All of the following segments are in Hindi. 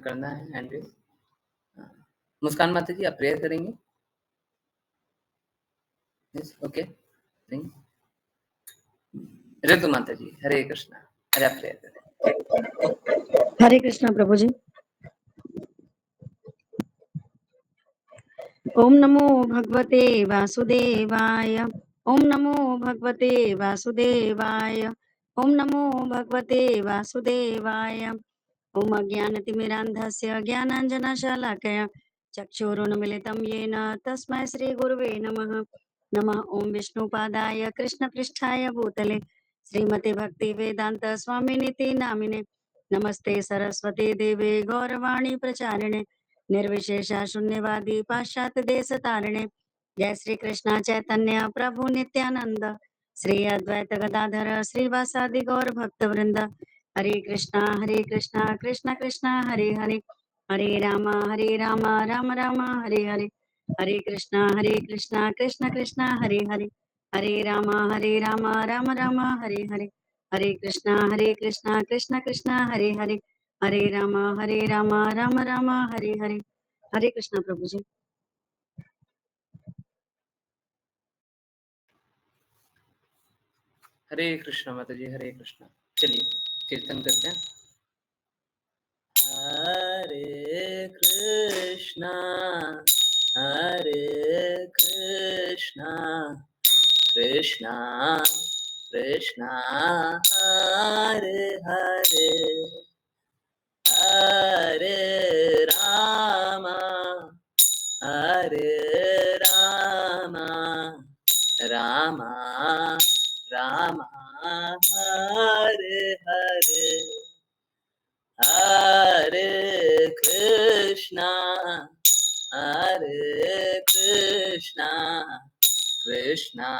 करना है हैंड रेज़। मुस्कान माता जी आप प्रेयर करेंगे? Yes, okay. नहीं? ऋतु माता जी, हरे कृष्णा। अरे आप प्रेयर करें। हरे कृष्णा प्रभु जी। ओम नमो भगवते वासुदेवाय। ओम नमो भगवते वासुदेवाय। ओम नमो भगवते वासुदेवाय। ओम अज्ञानतिमिरान्धस्य ज्ञानाञ्जनशलाकया चक्षुरुन्मीलितं येन तस्मै श्रीगुरुवे नमः। नमः ओम विष्णुपादाय कृष्णपृष्ठाय भूतले श्रीमते भक्तिवेदान्त स्वामिनिति नामिने। नमस्ते सरस्वती देवे गौरवाणी प्रचारिणे निर्विशेष शून्यवादी पाश्चात्य देश तारिणे। जय श्री कृष्ण चैतन्य प्रभु नित्यानंद श्री अद्वैत गदाधर श्रीवासादि गौर भक्त वृंद। हरे कृष्णा कृष्णा कृष्णा हरे हरे। हरे राम राम राम हरे हरे। हरे कृष्णा कृष्णा कृष्णा हरे हरे। हरे राम राम राम हरे हरे। हरे कृष्णा कृष्णा कृष्णा हरे हरे। हरे राम राम राम हरे हरे। हरे कृष्णा प्रभु जी। हरे कृष्णा माता जी, हरे कृष्णा। चलिए कीर्तन करते हैं। हरे कृष्णा कृष्णा कृष्णा हरे हरे, हरे राम राम राम हरे हरे, हरे कृष्णा कृष्णा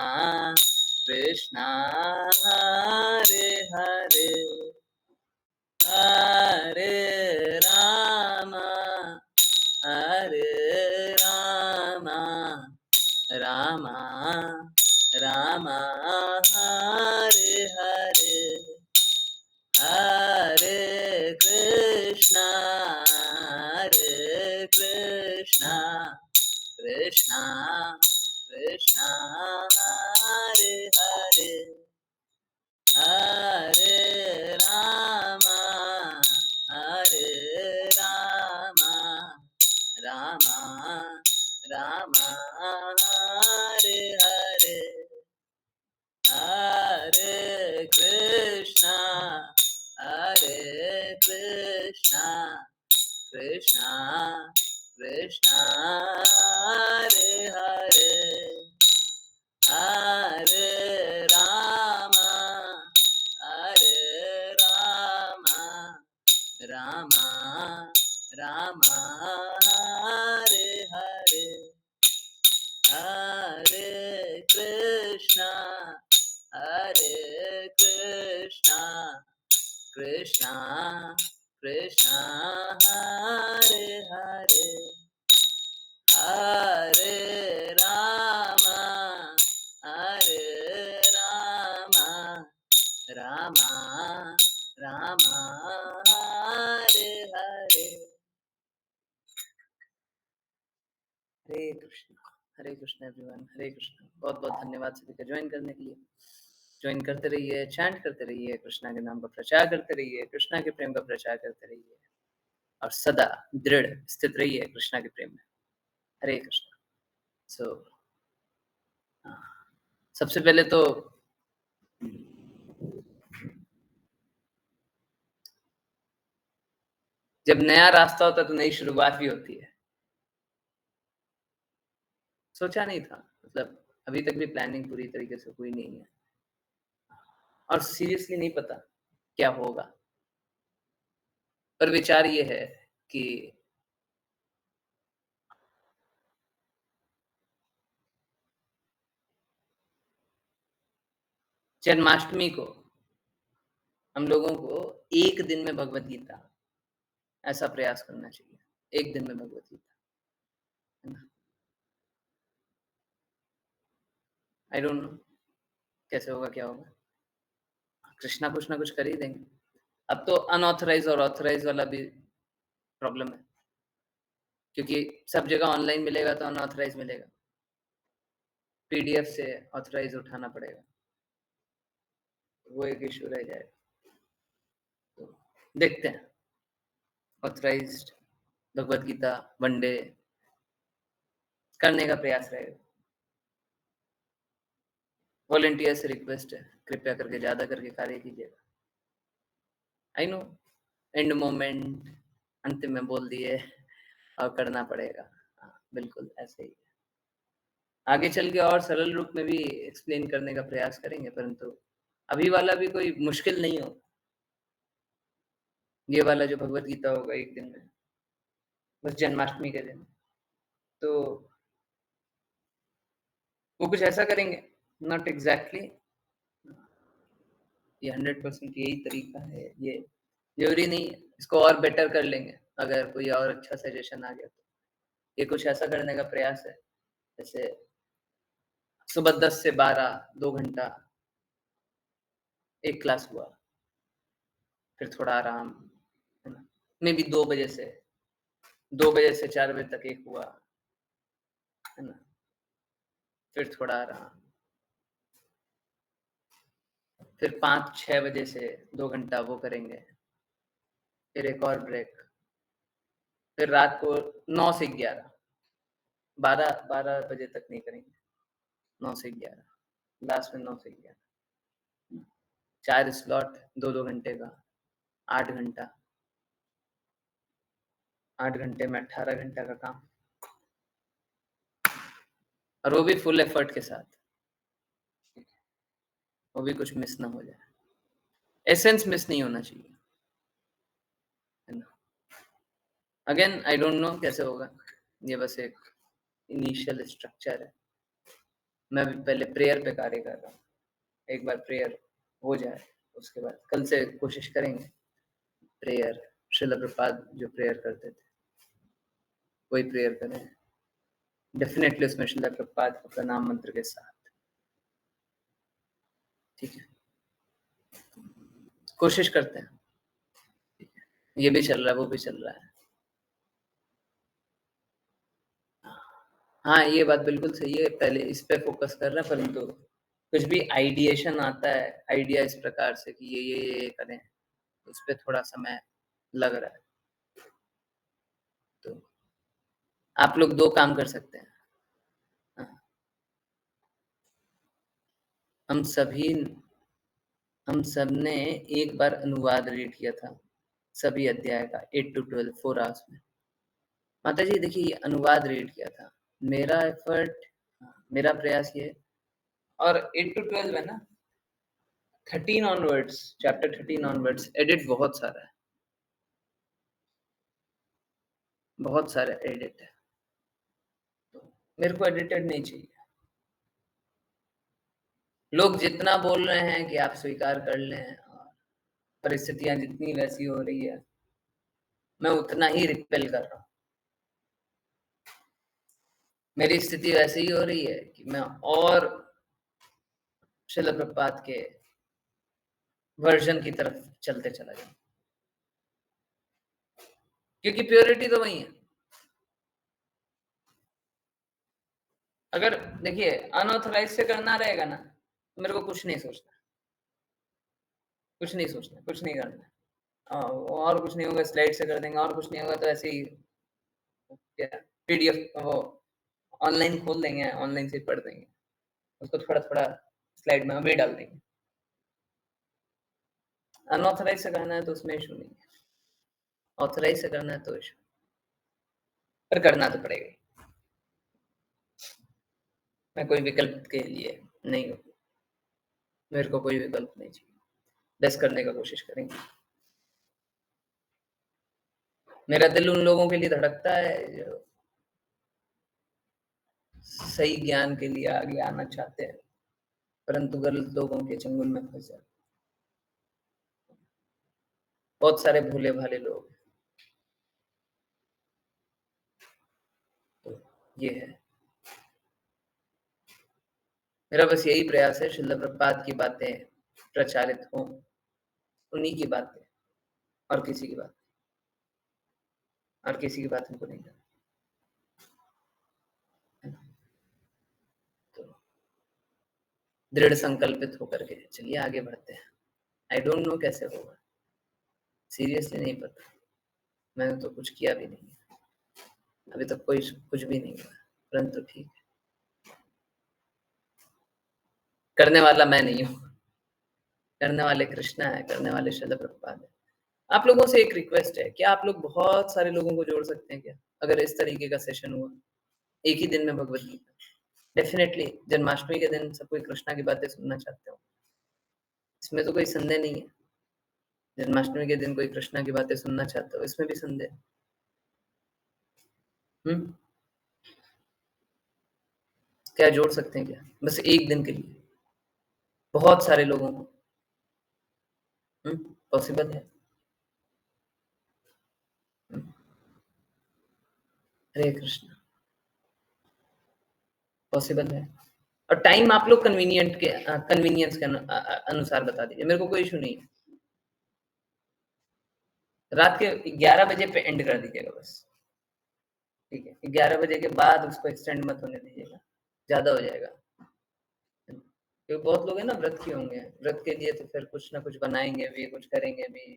कृष्णा हरे हरे, हरे राम राम राम हरे हरे, हरे कृष्णा कृष्णा कृष्णा हरे हरे, हरे राम राम राम हरे हरे, हरे कृष्णा कृष्णा कृष्णा हरे हरे, हरे राम राम राम हरे हरे, हरे कृष्णा कृष्णा कृष्णा हरे हरे, हरे राम राम राम हरे हरे, हरे कृष्ण एवरीवन, हरे कृष्ण। बहुत बहुत धन्यवाद सभी का ज्वाइन करने के लिए। ज्वाइन करते रहिए, चैंट करते रहिए, कृष्णा के नाम का प्रचार करते रहिए, कृष्णा के प्रेम का प्रचार करते रहिए और सदा दृढ़ स्थित रहिए कृष्णा के प्रेम में। हरे कृष्ण। सबसे पहले तो जब नया रास्ता होता है तो नई शुरुआत भी होती है। सोचा नहीं था, मतलब अभी तक भी प्लानिंग पूरी तरीके से हुई नहीं है और सीरियसली नहीं पता क्या होगा, पर विचार ये है कि जन्माष्टमी को हम लोगों को एक दिन में भगवत गीता, ऐसा प्रयास करना चाहिए। एक दिन में भगवत गीता, है ना? आई डोंट नो कैसे होगा, क्या होगा। कृष्णा कुछ ना कुछ कर ही देंगे। अब तो अनऑथराइज और ऑथराइज वाला भी प्रॉब्लम है, क्योंकि सब जगह ऑनलाइन मिलेगा तो अनऑथराइज़ मिलेगा। पीडीएफ से ऑथराइज़ उठाना पड़ेगा, वो एक इश्यू रह जाएगा। तो देखते हैं, authorised Bhagavad Gita one day करने का प्रयास रहेगा। वॉलंटियर से रिक्वेस्ट है, कृपया करके ज़्यादा करके कार्य कीजिएगा। आई नो एंड मोमेंट अंतिम में बोल दिए और करना पड़ेगा। हाँ, बिल्कुल ऐसे ही है। आगे चल के और सरल रूप में भी एक्सप्लेन करने का प्रयास करेंगे, परंतु अभी वाला भी कोई मुश्किल नहीं हो। ये वाला जो भगवद गीता होगा एक दिन में, बस जन्माष्टमी के दिन, तो वो कुछ ऐसा करेंगे, नॉट एग्ज़ैक्टली ये 100% यही तरीका है, ये ज़रूरी नहीं है, इसको और बेटर कर लेंगे, अगर कोई और अच्छा सजेशन आ गया तो। ये कुछ ऐसा करने का प्रयास है, जैसे सुबह 10 से 12 2 घंटा एक क्लास हुआ, फिर थोड़ा आराम, है ना? मेबी 2 बजे से 4 बजे तक एक हुआ, है ना? फिर थोड़ा आराम, फिर 5-6 बजे से 2 घंटा वो करेंगे, फिर एक और ब्रेक, फिर रात को 9 से 11 12 बजे तक नहीं करेंगे, 9 से 11 लास्ट में 9 से 11 4 स्लॉट 2-2 घंटे का, 8 घंटा, 8 घंटे में 18 घंटा का काम, और वो भी फुल एफर्ट के साथ, वो भी कुछ मिस ना हो जाए, एसेंस मिस नहीं होना चाहिए, है ना? अगेन आई डोंट नो कैसे होगा, ये बस एक इनिशियल स्ट्रक्चर है। मैं अभी पहले प्रेयर पे कार्य कर रहा हूँ, एक बार प्रेयर हो जाए, उसके बाद कल से कोशिश करेंगे प्रेयर, श्रील प्रभुपाद जो प्रेयर करते थे, वही प्रेयर करें, डेफिनेटली उसमें श्रील प्रभुपाद का प्रणाम मंत्र के साथ, ठीक है? कोशिश करते हैं, ये भी चल रहा है, वो भी चल रहा है। हाँ, ये बात बिल्कुल सही है, पहले इस पे फ़ोकस कर रहे हैं, परंतु कुछ भी आइडिएशन आता है, आइडिया इस प्रकार से कि ये करें, उस पे थोड़ा समय लग रहा है। तो आप लोग 2 काम कर सकते हैं। हाँ, हम सभी हम सबने एक बार अनुवाद रीड किया था, सभी अध्याय का 8 टू 12 4 आवर्स में। माताजी देखिए ये अनुवाद रीड किया था, मेरा एफर्ट मेरा प्रयास ये और 8 टू 12 है ना, 13 ऑनवर्ड्स, चैप्टर 13 ऑनवर्ड्स एडिट बहुत सारा है, बहुत सारा एडिट है। तो मेरे को एडिटेड नहीं चाहिए। लोग जितना बोल रहे हैं कि आप स्वीकार कर लें और परिस्थितियाँ जितनी वैसी हो रही है, मैं उतना ही रिपेल कर रहा हूँ। मेरी स्थिति वैसे ही हो रही है कि मैं और श्रील प्रभुपाद के वर्जन की तरफ चलते चला जाऊँ। क्योंकि प्योरिटी तो वही है। अगर देखिए अनऑथराइज्ड से करना रहेगा ना, तो मेरे को कुछ नहीं सोचना, कुछ नहीं सोचना, कुछ नहीं करना। और कुछ नहीं होगा, स्लाइड से कर देंगे, और कुछ नहीं होगा तो ऐसे ही क्या पीडीएफ वो ऑनलाइन खोल देंगे, ऑनलाइन से पढ़ देंगे, उसको थोड़ा-थोड़ा स्लाइड में अभी डाल देंगे। अनऑथराइज्ड से करना है तो उसमें इश्यू नहीं है, ऑथराइज्ड से करना है तो इश्यू, पर करना तो पड़ेगा ही। मैं कोई विकल्प के लिए नहीं हूँ, मेरे को कोई विकल्प नहीं चाहिए, बेस्ट करने का कोशिश करेंगे। मेरा दिल उन लोगों के लिए धड़कता है जो सही ज्ञान के लिए आगे आना चाहते हैं, परंतु गलत लोगों के चंगुल में फंस जाते हैं। बहुत सारे भोले-भाले लोग हैं, तो ये है। मेरा बस यही प्रयास है श्रील प्रभुपाद की बातें प्रचारित हों, उन्हीं की बातें और किसी की बात और किसी की बात हमको नहीं करनी, है ना? तो दृढ़ संकल्पित होकर के चलिए आगे बढ़ते हैं। आई डोंट नो कैसे होगा, सीरियसली नहीं पता, मैंने तो कुछ किया भी नहीं है, अभी तक कोई कुछ भी नहीं हुआ, परंतु ठीक है, करने वाला मैं नहीं हूँ, करने वाले कृष्णा है, करने वाले श्रील प्रभुपाद है। आप लोगों से एक रिक्वेस्ट है, क्या आप लोग बहुत सारे लोगों को जोड़ सकते हैं क्या? अगर इस तरीके का सेशन हुआ, एक ही दिन में भगवत गीता, डेफिनेटली जन्माष्टमी के दिन सब कोई कृष्णा की बातें सुनना चाहते हो, इसमें तो कोई संदेह नहीं है। जन्माष्टमी के दिन कोई कृष्णा की बातें सुनना चाहते हो, इसमें भी संदेह? क्या जोड़ सकते हैं क्या, बस एक दिन के लिए बहुत सारे लोगों को? पॉसिबल है? हरे कृष्ण, पॉसिबल है। और टाइम आप लोग कन्वीनियंस के अनुसार बता दीजिए, मेरे को कोई इशू नहीं है। रात के 11 बजे पे एंड कर दीजिएगा बस, ठीक है? 11 बजे के बाद उसको एक्सटेंड मत होने दीजिएगा, ज्यादा हो जाएगा, क्योंकि बहुत लोग हैं ना व्रत किए होंगे, व्रत के लिए तो फिर कुछ ना कुछ बनाएंगे भी, कुछ करेंगे भी,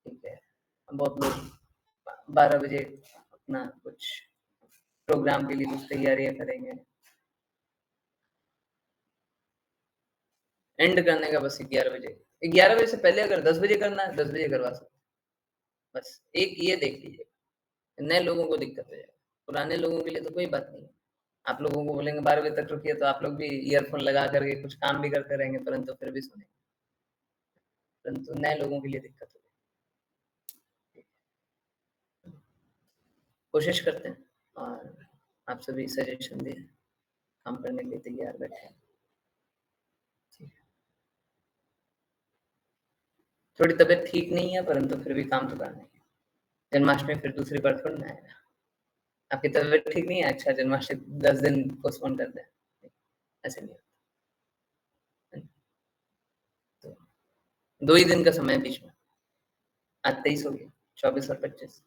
ठीक है? बहुत लोग 12 बजे अपना कुछ प्रोग्राम के लिए कुछ तैयारियां करेंगे, एंड करने का बस 11 बजे। 11 बजे से पहले अगर 10 बजे करना है, 10 बजे करवा सकते, बस एक ये देख लीजिए, नए लोगों को दिक्कत हो जाएगा, पुराने लोगों के लिए तो कोई बात नहीं है। आप लोगों को बोलेंगे 12 बजे तक रुकिए, तो आप लोग भी ईयरफोन लगा करके कुछ काम भी करते रहेंगे, परंतु फिर भी सुनेंगे, परंतु नए लोगों के लिए दिक्कत हो जाएगी। कोशिश करते हैं, और आप सभी सजेशन दिए, काम करने के लिए तैयार बैठे हैं, ठीक है? थोड़ी तबीयत ठीक नहीं है, परंतु फिर भी काम तो करना है। जन्माष्टमी फिर दूसरी बार थोड़ी ना आएगा। आपकी तबीयत ठीक नहीं है, अच्छा जन्माष्टमी 10 दिन पोस्टपोन कर दें, ऐसे नहीं होता। तो 2 ही दिन का समय है बीच में, आज 23 हो गया, 24 और 25,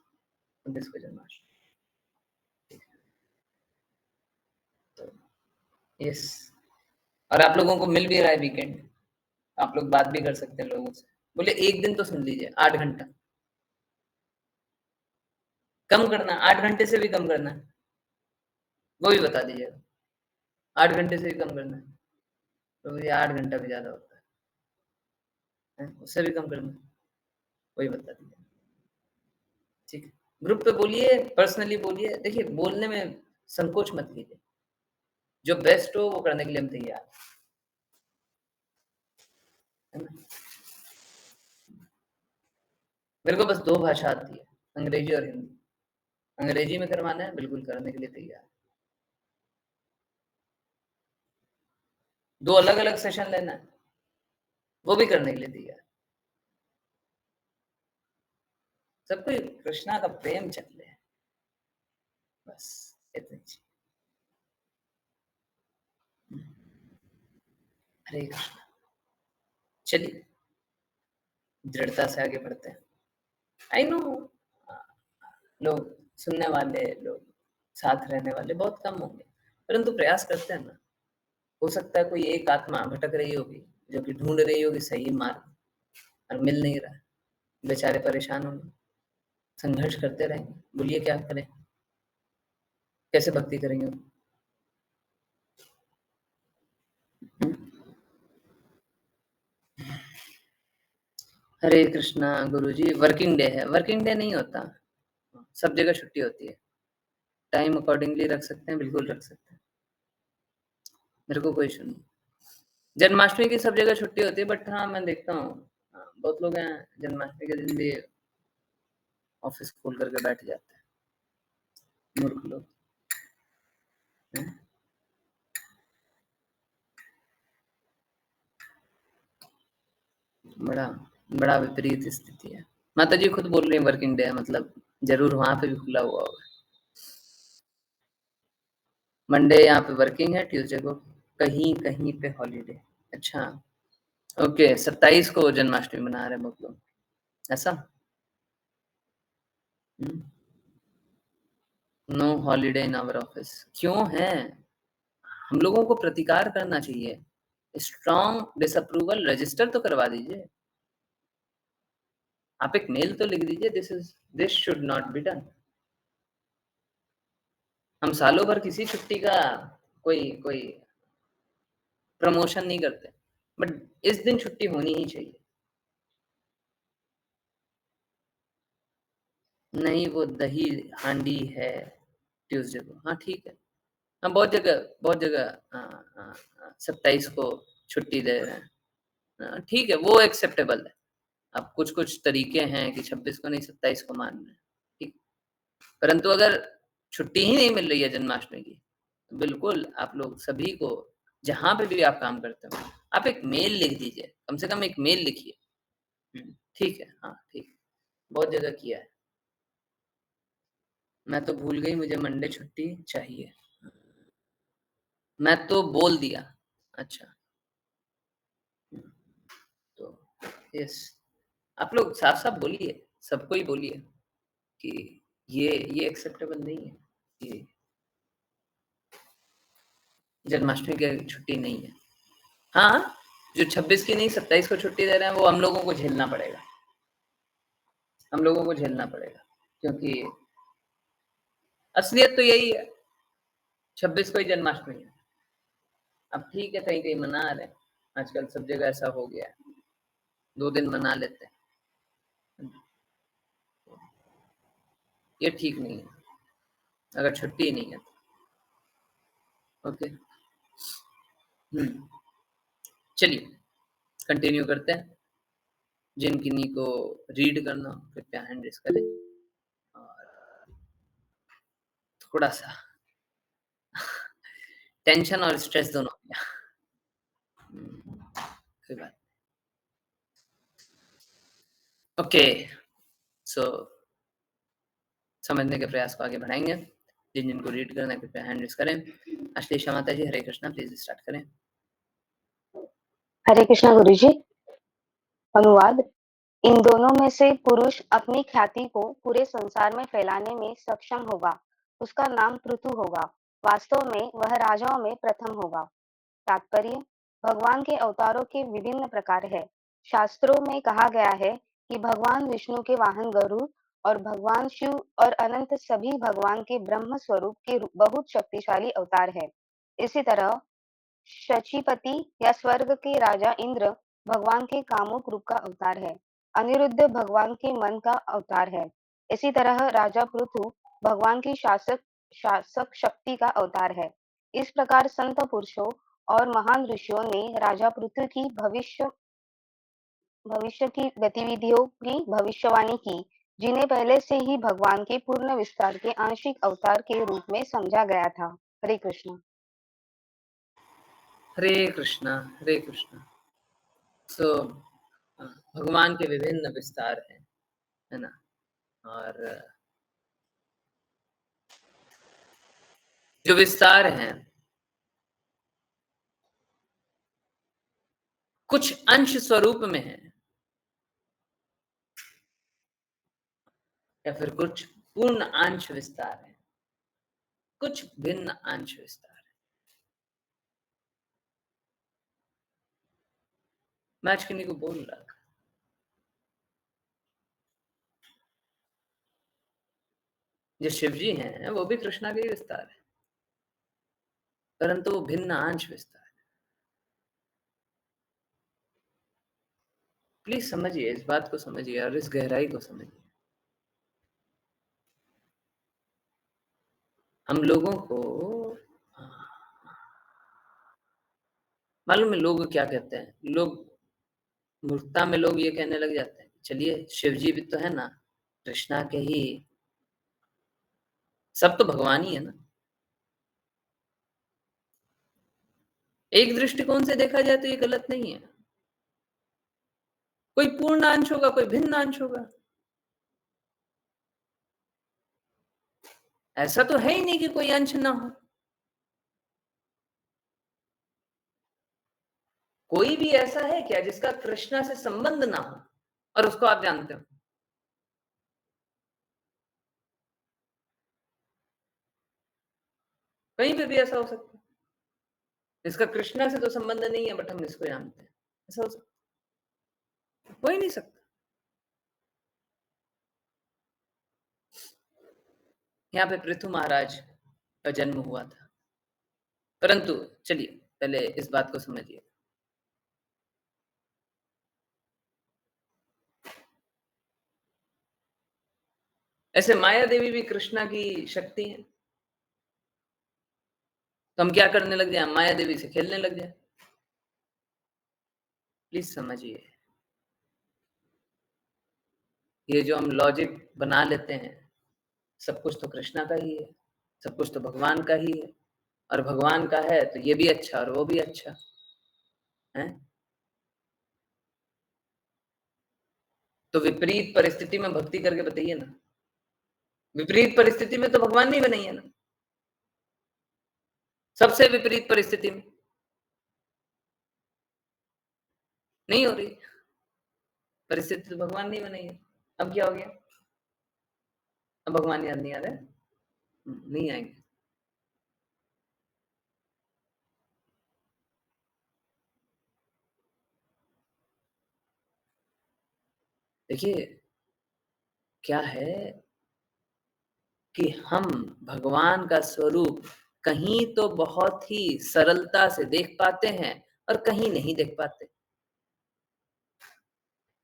26 को जन्माष्टमी, ठीक है? तो यस, और आप लोगों को मिल भी रहा है वीकेंड, आप लोग बात भी कर सकते हैं लोगों से, बोले एक दिन तो सुन लीजिए, 8 घंटा कम करना, 8 घंटे से भी कम करना है, वो भी बता दीजिएगा। 8 घंटे से भी कम करना है, तो ये 8 घंटा भी ज्यादा होता है, उससे भी कम करना है, वही बता दीजिए, ठीक है? ग्रुप पे बोलिए, पर्सनली बोलिए, देखिए बोलने में संकोच मत कीजिए, जो बेस्ट हो वो करने के लिए हम तैयार है ना? मेरे को बस 2 भाषा आती है, अंग्रेजी और हिंदी। अंग्रेजी में करवाना है, बिल्कुल करने के लिए तैयार। 2 अलग-अलग सेशन लेना है, वो भी करने के लिए तैयार। सबको कृष्णा का प्रेम चाहिए, बस इतनी चीज। हरे कृष्ण, चलिए दृढ़ता से आगे बढ़ते हैं। आई नो लोग सुनने वाले, लोग साथ रहने वाले बहुत कम होंगे, परंतु प्रयास करते हैं ना। हो सकता है कोई एक आत्मा भटक रही होगी, जो कि ढूंढ रही होगी सही मार्ग, और मिल नहीं रहा है, बेचारे परेशान होंगे, संघर्ष करते रहेंगे, बोलिए क्या करें, कैसे भक्ति करेंगे? हरे कृष्णा गुरुजी, वर्किंग डे है, वर्किंग डे नहीं होता, सब जगह छुट्टी होती है, टाइम अकॉर्डिंगली रख सकते हैं, बिल्कुल रख सकते हैं, मेरे को कोई इशू नहीं। जन्माष्टमी की सब जगह छुट्टी होती है, बट हाँ मैं देखता हूँ बहुत लोग हैं जन्माष्टमी के दिन भी ऑफिस खोल करके बैठ जाते हैं, मूर्ख लोग हैं। बड़ा बड़ा विपरीत स्थिति है। माता जी खुद बोल रही है वर्किंग डे है, मतलब जरूर वहां पे भी खुला हुआ होगा। मंडे यहाँ पे वर्किंग है, ट्यूसडे को कहीं कहीं पे हॉलीडे। अच्छा, ओके, 27 को जन्माष्टमी मना रहे हैं बहुत लोग, ऐसा? No holiday in our office. क्यों है? हम लोगों को प्रतिकार करना चाहिए। स्ट्रॉन्ग डिसअप्रूवल रजिस्टर तो करवा दीजिए। आप एक मेल तो लिख दीजिए, this should not be done. हम सालों भर किसी छुट्टी का कोई कोई प्रमोशन नहीं करते, बट इस दिन छुट्टी होनी ही चाहिए। नहीं, वो दही हांडी है ट्यूसडे को। हाँ ठीक है। हाँ, बहुत जगह 27 को छुट्टी दे रहे हैं। ठीक है, वो एक्सेप्टेबल है। अब कुछ तरीके हैं कि 26 को नहीं 27 को मान रहे हैं, ठीक। परंतु अगर छुट्टी ही नहीं मिल रही है जन्माष्टमी की, तो बिल्कुल आप लोग सभी को, जहाँ पे भी आप काम करते हो, आप एक मेल लिख दीजिए, कम से कम एक मेल लिखिए। ठीक है, हाँ ठीक है। बहुत जगह किया है। मैं तो भूल गई, मुझे मंडे छुट्टी चाहिए। मैं तो बोल दिया। अच्छा। तो यस, आप लोग साफ-साफ बोलिए, सबको ही बोलिए कि ये एक्सेप्टेबल नहीं है, ये जन्माष्टमी की छुट्टी नहीं है। हाँ, जो 26 की नहीं 27 को छुट्टी दे रहे हैं, वो हम लोगों को झेलना पड़ेगा। हम लोगों को झेलना पड़ेगा, क्योंकि असलियत तो यही है, 26 को ही जन्माष्टमी है। अब ठीक है, कहीं-कहीं मना रहे हैं, आजकल सब जगह ऐसा हो गया है, 2 दिन मना लेते हैं। ये ठीक नहीं है, अगर छुट्टी नहीं है तो। ओके। चलिए कंटिन्यू करते हैं। जिन किन्हीं को रीड करना हो कृपया हैंड रेज करें। और थोड़ा सा टेंशन और स्ट्रेस दोनों हो गया। कोई बात। ओके, सो समझने के प्रयास को आगे बढ़ाएंगे। जिन जिनको रीड करना है कृपया हैंड रेज करें। अश्लेषा माता जी, हरे कृष्णा, प्लीज स्टार्ट करें। हरे कृष्णा गुरुजी। अनुवाद। इन दोनों में से पुरुष अपनी ख्याति को पूरे संसार में फैलाने में सक्षम होगा, उसका नाम पृथु होगा। वास्तव में वह राजाओं में प्रथम होगा। तात्पर्य। भगवान के अवतारों के विभिन्न प्रकार है। शास्त्रों में कहा गया है कि भगवान विष्णु के वाहन गरुड़ और भगवान शिव और अनंत सभी भगवान के ब्रह्म स्वरूप के बहुत शक्तिशाली अवतार है। इसी तरह शचीपति या स्वर्ग के राजा इंद्र भगवान के कामुक रूप का अवतार है। अनिरुद्ध भगवान के मन का अवतार है। इसी तरह राजा पृथु भगवान की शासक शक्ति का अवतार है। इस प्रकार संत पुरुषों और महान ऋषियों ने राजा पृथु की भविष्य की गतिविधियों की भविष्यवाणी की, जिन्हें पहले से ही भगवान के पूर्ण विस्तार के आंशिक अवतार के रूप में समझा गया था। हरे कृष्ण। हरे कृष्णा, हरे कृष्णा। सो भगवान के विभिन्न विस्तार हैं, है ना। और जो विस्तार हैं, कुछ अंश स्वरूप में है या फिर कुछ पूर्ण अंश विस्तार है, कुछ भिन्न अंश विस्तार है। मैं आज किन्हीं को बोल रहा था, जो शिव जी हैं वो भी कृष्णा के ही विस्तार है, परंतु वो भिन्न अंश विस्तार है। प्लीज समझिए, इस बात को समझिए और इस गहराई को समझिए। हम लोगों को मालूम है लोग क्या कहते हैं, लोग मूर्खता में लोग ये कहने लग जाते हैं, चलिए शिव जी भी तो है ना, कृष्णा के ही, सब तो भगवान ही है ना। एक दृष्टिकोण से देखा जाए तो ये गलत नहीं है। कोई पूर्ण अंश होगा, कोई भिन्न अंश होगा। ऐसा तो है ही नहीं कि कोई अंश ना हो। कोई भी ऐसा है क्या जिसका कृष्णा से संबंध ना हो और उसको आप जानते हो? कहीं पे भी ऐसा हो सकता है। इसका कृष्णा से तो संबंध नहीं है, बट हम इसको जानते हैं, ऐसा हो सकता है? हो ही नहीं सकता। यहाँ पे पृथु महाराज का जन्म हुआ था, परंतु चलिए पहले इस बात को समझिए। ऐसे माया देवी भी कृष्णा की शक्ति है, तो हम क्या करने लग जाए? माया देवी से खेलने लग जाए? प्लीज समझिए, ये जो हम लॉजिक बना लेते हैं, सब कुछ तो कृष्णा का ही है, सब कुछ तो भगवान का ही है, और भगवान का है तो ये भी अच्छा और वो भी अच्छा है। तो विपरीत परिस्थिति में भक्ति करके बताइए ना, विपरीत परिस्थिति में तो भगवान नहीं बनाइए ना, सबसे विपरीत परिस्थिति में नहीं हो रही परिस्थिति, तो भगवान नहीं बनाई है। अब क्या हो गया? अब भगवान याद नहीं आ रहा है? नहीं आएंगे। देखिए क्या है कि हम भगवान का स्वरूप कहीं तो बहुत ही सरलता से देख पाते हैं और कहीं नहीं देख पाते।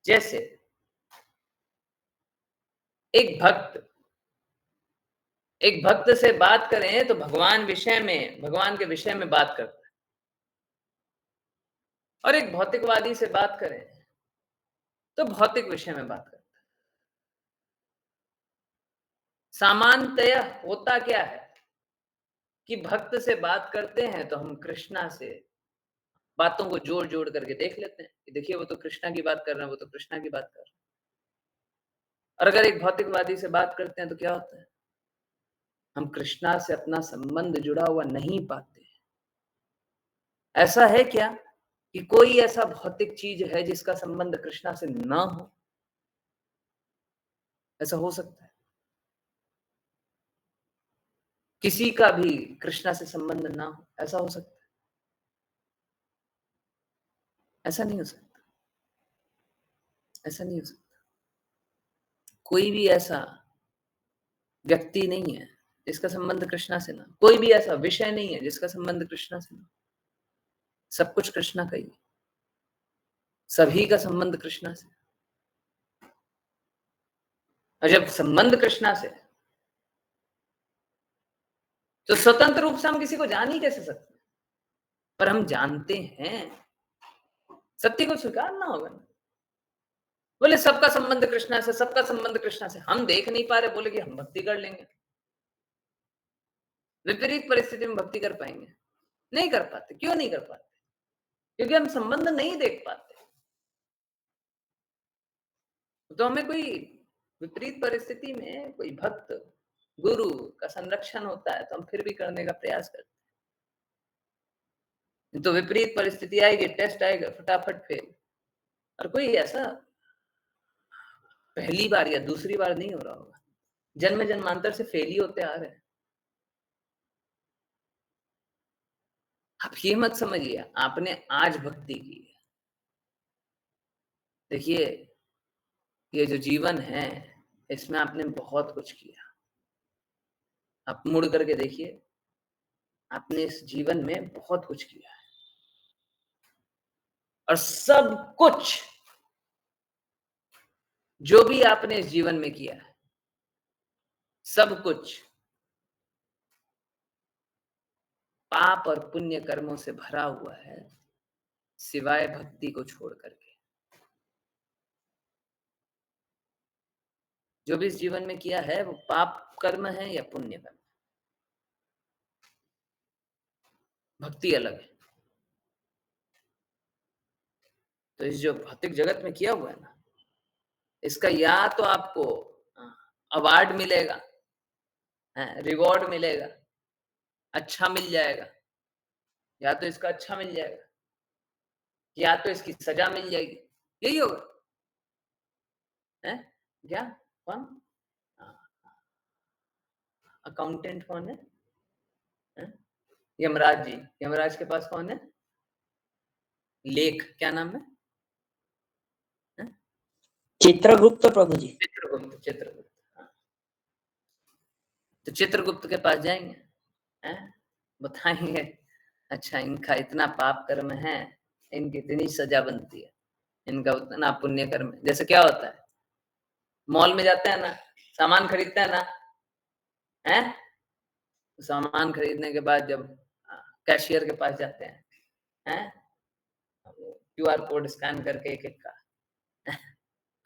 जैसे एक भक्त से बात करें तो भगवान के विषय में बात करता है, और एक भौतिकवादी से बात करें तो भौतिक विषय में बात करता है। सामान्यतया होता क्या है कि भक्त से बात करते हैं तो हम कृष्णा से बातों को जोड़ जोड़ करके देख लेते हैं कि देखिए वो तो कृष्णा की बात कर रहे हैं, वो तो कृष्णा की बात कर रहे हैं। और अगर एक भौतिकवादी से बात करते हैं तो क्या होता है? हम कृष्णा से अपना संबंध जुड़ा हुआ नहीं पाते। ऐसा है क्या कि कोई ऐसा भौतिक चीज है जिसका संबंध कृष्णा से ना हो? ऐसा हो सकता है? किसी का भी कृष्णा से संबंध ना हो, ऐसा हो सकता है? ऐसा नहीं हो सकता, ऐसा नहीं हो सकता। कोई भी ऐसा व्यक्ति नहीं है जिसका संबंध कृष्णा से ना, कोई भी ऐसा विषय नहीं है जिसका संबंध कृष्णा से ना। सब कुछ कृष्णा का ही है, सभी का संबंध कृष्णा से। और जब संबंध कृष्णा से, तो स्वतंत्र रूप से हम किसी को जान ही कैसे सकते हैं? पर हम जानते हैं, सत्य को स्वीकारना होगा ना। बोले सबका संबंध कृष्णा से, सबका संबंध कृष्णा से, हम देख नहीं पा रहे, बोले कि हम भक्ति कर लेंगे। विपरीत परिस्थिति में भक्ति कर पाएंगे? नहीं कर पाते। क्यों नहीं कर पाते? क्योंकि हम संबंध नहीं देख पाते। तो हमें कोई विपरीत परिस्थिति में कोई भक्त गुरु का संरक्षण होता है तो हम फिर भी करने का प्रयास करते हैं। तो विपरीत परिस्थिति आएगी, टेस्ट आएगा, फटाफट फेल। और कोई ऐसा पहली बार या दूसरी बार नहीं हो रहा होगा, जन्म जन्मांतर से फेल ही होते आ रहे हैं। आप ये मत समझिए आपने आज भक्ति की है। देखिए ये जो जीवन है इसमें आपने बहुत कुछ किया। आप मुड़ करके देखिए, आपने इस जीवन में बहुत कुछ किया है, और सब कुछ जो भी आपने इस जीवन में किया है, सब कुछ पाप और पुण्य कर्मों से भरा हुआ है, सिवाय भक्ति को छोड़ करके। जो भी इस जीवन में किया है वो पाप कर्म है या पुण्य कर्म? भक्ति अलग है। तो इस जो भौतिक जगत में किया हुआ है ना, इसका या तो आपको अवार्ड मिलेगा, रिवॉर्ड मिलेगा, अच्छा मिल जाएगा, या तो इसका अच्छा मिल जाएगा, या तो इसकी सजा मिल जाएगी। यही होगा है क्या? कौन अकाउंटेंट कौन है? यमराज जी, यमराज के पास कौन है? लेख, क्या नाम है? चित्रगुप्त प्रभु जी। चित्रगुप्त, चित्रगुप्त। हाँ। तो चित्रगुप्त के पास जाएंगे, हैं? बताएंगे अच्छा इनका इतना पाप कर्म है, इनकी इतनी सजा बनती है, इनका उतना पुण्य कर्म है। जैसे क्या होता है, मॉल में जाते हैं ना, सामान खरीदते हैं ना, हैं? सामान खरीदने के बाद जब कैशियर के पास जाते हैं, क्यूआर कोड स्कैन करके एक एक का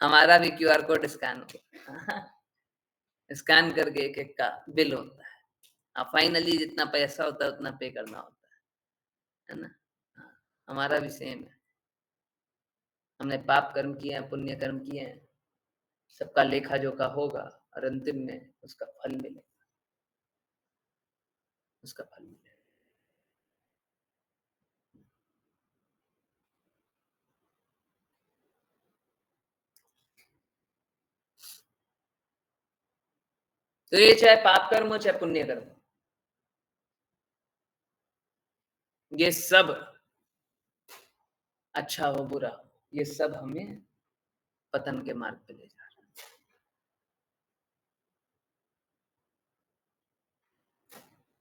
हमारा भी क्यूआर कोड स्कैन हो स्कैन करके एक एक का बिल होता है। फाइनली जितना पैसा होता है उतना पे करना होता है ना। हाँ, हमारा भी सेम है। हमने पाप कर्म किए हैं, पुण्य कर्म किए हैं, सबका लेखा जोखा होगा और अंतिम में उसका फल मिलेगा, उसका फल मिलेगा। तो ये चाहे पाप कर्म हो चाहे पुण्य कर्म, ये सब अच्छा हो बुरा हो, ये सब हमें पतन के मार्ग पे ले जा रहा है।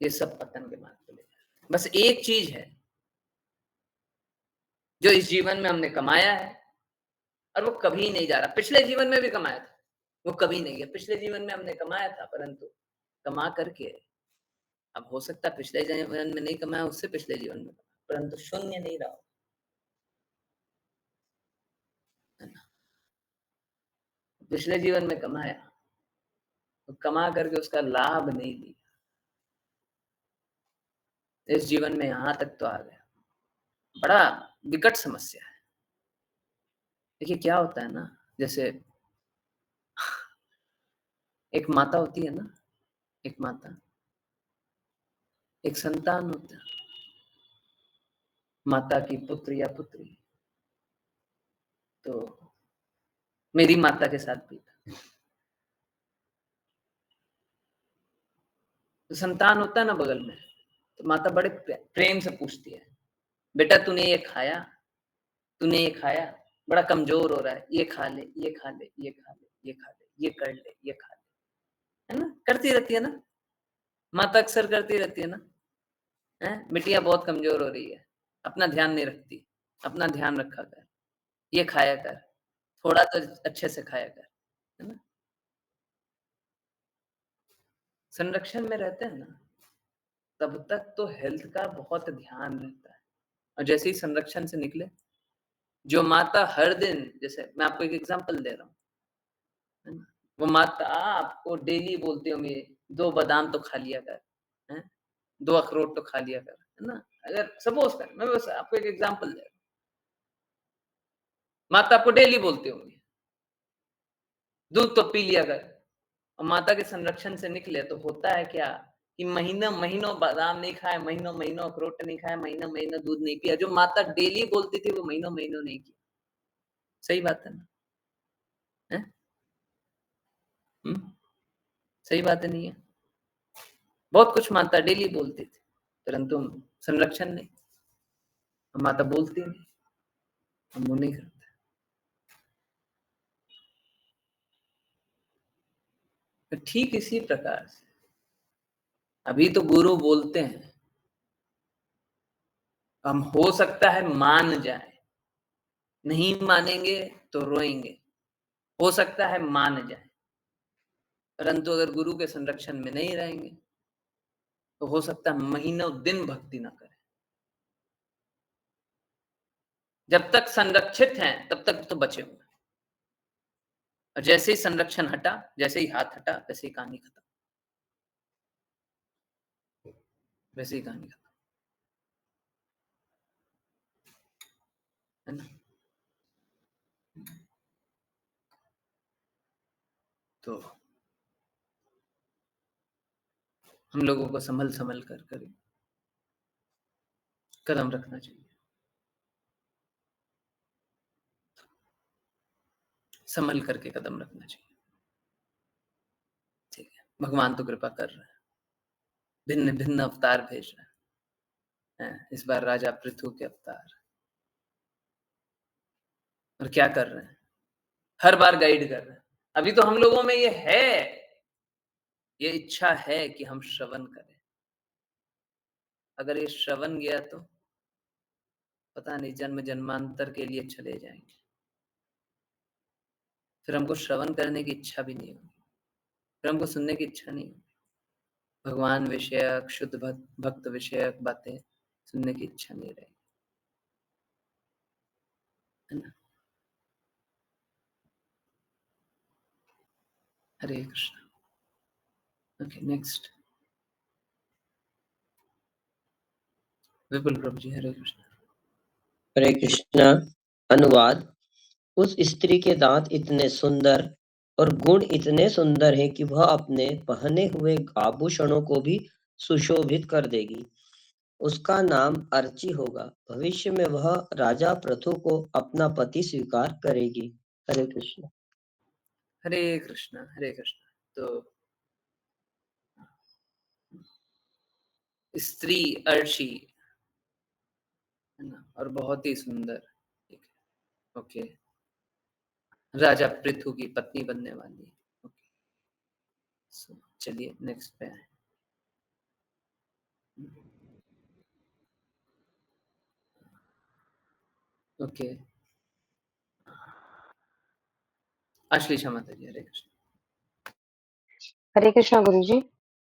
ये सब पतन के मार्ग पे ले जा रहा है। बस एक चीज है जो इस जीवन में हमने कमाया है और वो कभी नहीं जा रहा। पिछले जीवन में भी कमाया था, वो कभी नहीं गया। पिछले जीवन में हमने कमाया था, परंतु कमा करके अब हो सकता है पिछले जीवन में नहीं कमाया, उससे पिछले जीवन में, परंतु शून्य नहीं रहा, है ना। पिछले जीवन में कमाया तो कमा करके उसका लाभ नहीं लिया, इस जीवन में यहां तक तो आ गया। बड़ा विकट समस्या है। देखिए क्या होता है ना, जैसे एक माता होती है ना, एक माता, एक संतान होता है, माता की पुत्र या पुत्री। तो मेरी माता के साथ भी था। तो संतान होता है ना बगल में, तो माता बड़े प्रेम से पूछती है, बेटा तूने ये खाया, तूने ये खाया, बड़ा कमजोर हो रहा है, ये खा ले, ये खा ले, ये खा ले, ये खा ले, ये कर ले, ये खा ले, है ना। करती रहती है ना माता, अक्सर करती रहती है ना। है बिटिया बहुत कमजोर हो रही है, अपना ध्यान नहीं रखती, अपना ध्यान रखा कर, ये खाया कर, थोड़ा तो अच्छे से खाया कर, है ना। संरक्षण में रहते हैं ना, तब तक तो हेल्थ का बहुत ध्यान रहता है, और जैसे ही संरक्षण से निकले, जो माता हर दिन, जैसे मैं आपको एक एग्जांपल दे रहा हूँ, है ना, वो माता आपको डेली बोलती होंगी 2 बादाम तो खा लिया कर, हैं, 2 अखरोट तो खा लिया कर, है ना। अगर सपोज कर, मैं बस आपको एक एग्जांपल दे रहा हूँ, माता आपको डेली बोलती होंगी दूध तो पी लिया कर, और माता के संरक्षण से निकले तो होता है क्या कि महीनों महीनों बादाम नहीं खाए, महीनों महीनों अखरोट नहीं खाए, महीनों महीनों दूध नहीं पिया। जो माता डेली बोलती थी वो महीनों महीनों नहीं किया। सही बात है ना, है? सही बात है, नहीं है? बहुत कुछ माता डेली बोलती थी, परंतु हम संरक्षण नहीं, हम माता बोलती नहीं, हम वो नहीं करते। तो ठीक इसी प्रकार से अभी तो गुरु बोलते हैं, हम हो सकता है मान जाए, नहीं मानेंगे तो रोएंगे, हो सकता है मान जाए, परंतु अगर गुरु के संरक्षण में नहीं रहेंगे तो हो सकता है महीनों दिन भक्ति ना करें। जब तक संरक्षित हैं तब तक तो बचे हुए, और जैसे ही संरक्षण हटा, जैसे ही हाथ हटा, वैसे ही कहानी खत्म, वैसे ही कहानी खत्म, है ना। तो हम लोगों को संभल संभल कर कदम रखना चाहिए, संभल करके कदम रखना चाहिए। ठीक है, भगवान तो कृपा कर रहे हैं, भिन्न भिन्न अवतार भेज रहे हैं, हैं, इस बार राजा पृथु के अवतार। और क्या कर रहे हैं? हर बार गाइड कर रहे हैं। अभी तो हम लोगों में ये है, ये इच्छा है कि हम श्रवण करें। अगर ये श्रवण गया तो पता नहीं जन्म जन्मांतर के लिए चले जाएंगे। फिर हमको श्रवण करने की इच्छा भी नहीं होगी, फिर हमको सुनने की इच्छा नहीं होगी। भगवान विषयक, शुद्ध भक्त विषयक बातें सुनने की इच्छा नहीं रहेगी, है ना। हरे कृष्णा। ओके, नेक्स्ट विपुल प्रभु जी। हरे कृष्णा। हरे कृष्णा। अनुवाद। उस स्त्री के दांत इतने सुंदर और गुण इतने सुंदर हैं कि वह अपने पहने हुए आभूषणों को भी सुशोभित कर देगी। उसका नाम अर्ची होगा। भविष्य में वह राजा पृथु को अपना पति स्वीकार करेगी। हरे कृष्ण। हरे कृष्णा। हरे कृष्णा। तो स्त्री अर्ची, है ना, और बहुत ही सुंदर। ठीक है, ओके। राजा पृथु की पत्नी बनने वाली है। ओके, सो चलिए नेक्स्ट पे आए। ओके, आश्लेषा माता जी। हरे कृष्ण। हरे कृष्णा गुरुजी।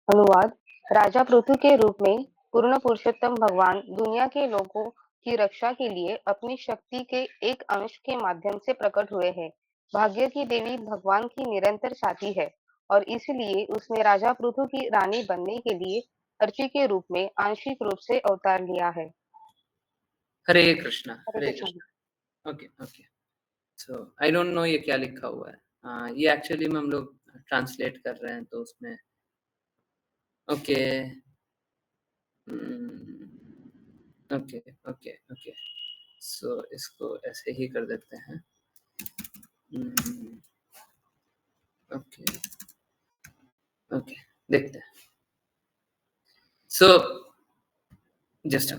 अनुवाद। राजा पृथु के रूप में पूर्ण पुरुषोत्तम भगवान दुनिया के लोगों की रक्षा के लिए अपनी शक्ति के एक अंश के माध्यम से प्रकट हुए हैं। भाग्य की देवी भगवान की निरंतर साथी है और इसलिए उसने राजा पृथु की रानी बनने के लिए अर्ची के रूप में आंशिक रूप से अवतार लिया है। Hare Krishna. Hare Hare Krishna. Krishna. Okay okay, so I don't know ये क्या लिखा हुआ है। ये एक्चुअली में हम लोग ट्रांसलेट कर रहे हैं तो उसमें ओके ओके ओके ओके, सो इसको ऐसे ही कर देते हैं। ओके ओके, देखते हैं। सो जस्ट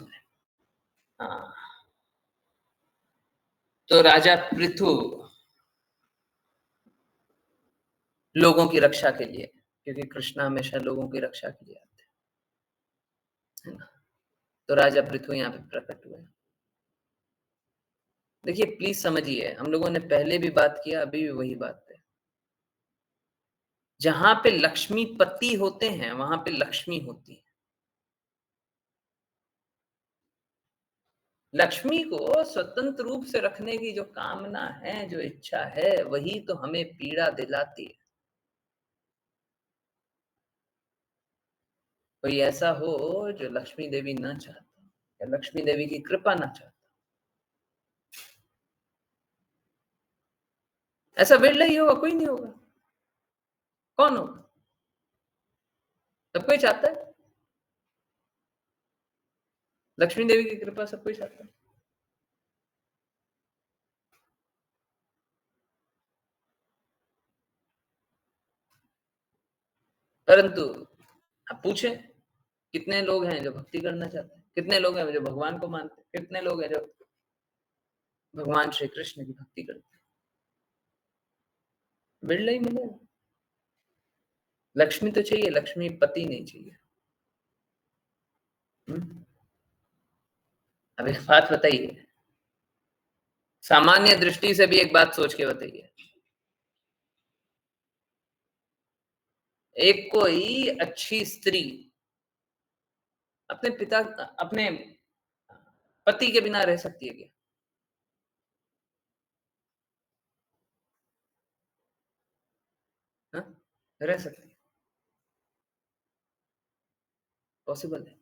तो राजा पृथु लोगों की रक्षा के लिए, क्योंकि कृष्ण हमेशा लोगों की रक्षा के लिए आते हैं, है ना। तो राजा पृथु यहाँ पे प्रकट हुए। देखिए प्लीज समझिए, हम लोगों ने पहले भी बात किया, अभी भी वही बात है। जहां पे लक्ष्मीपति होते हैं वहां पे लक्ष्मी होती है। लक्ष्मी को स्वतंत्र रूप से रखने की जो कामना है, जो इच्छा है, वही तो हमें पीड़ा दिलाती है। कोई ऐसा हो जो लक्ष्मी देवी ना चाहता या लक्ष्मी देवी की कृपा ना चाहता, ऐसा बिरला ही होगा, कोई नहीं होगा। कौन होगा? सब कोई चाहता है, लक्ष्मी देवी की कृपा सब कोई चाहता है। परंतु आप पूछें, कितने लोग हैं जो भक्ति करना चाहते हैं? कितने लोग हैं जो भगवान को मानते हैं? कितने लोग हैं जो भगवान श्री कृष्ण की भक्ति करते हैं? बिरला ही मिलेगा। लक्ष्मी तो चाहिए, लक्ष्मी पति नहीं चाहिए। अब एक बात बताइए, सामान्य दृष्टि से भी एक बात सोच के बताइए। एक कोई अच्छी स्त्री अपने पिता, अपने पति के बिना रह सकती है क्या? हाँ? रह सकती है, पॉसिबल है।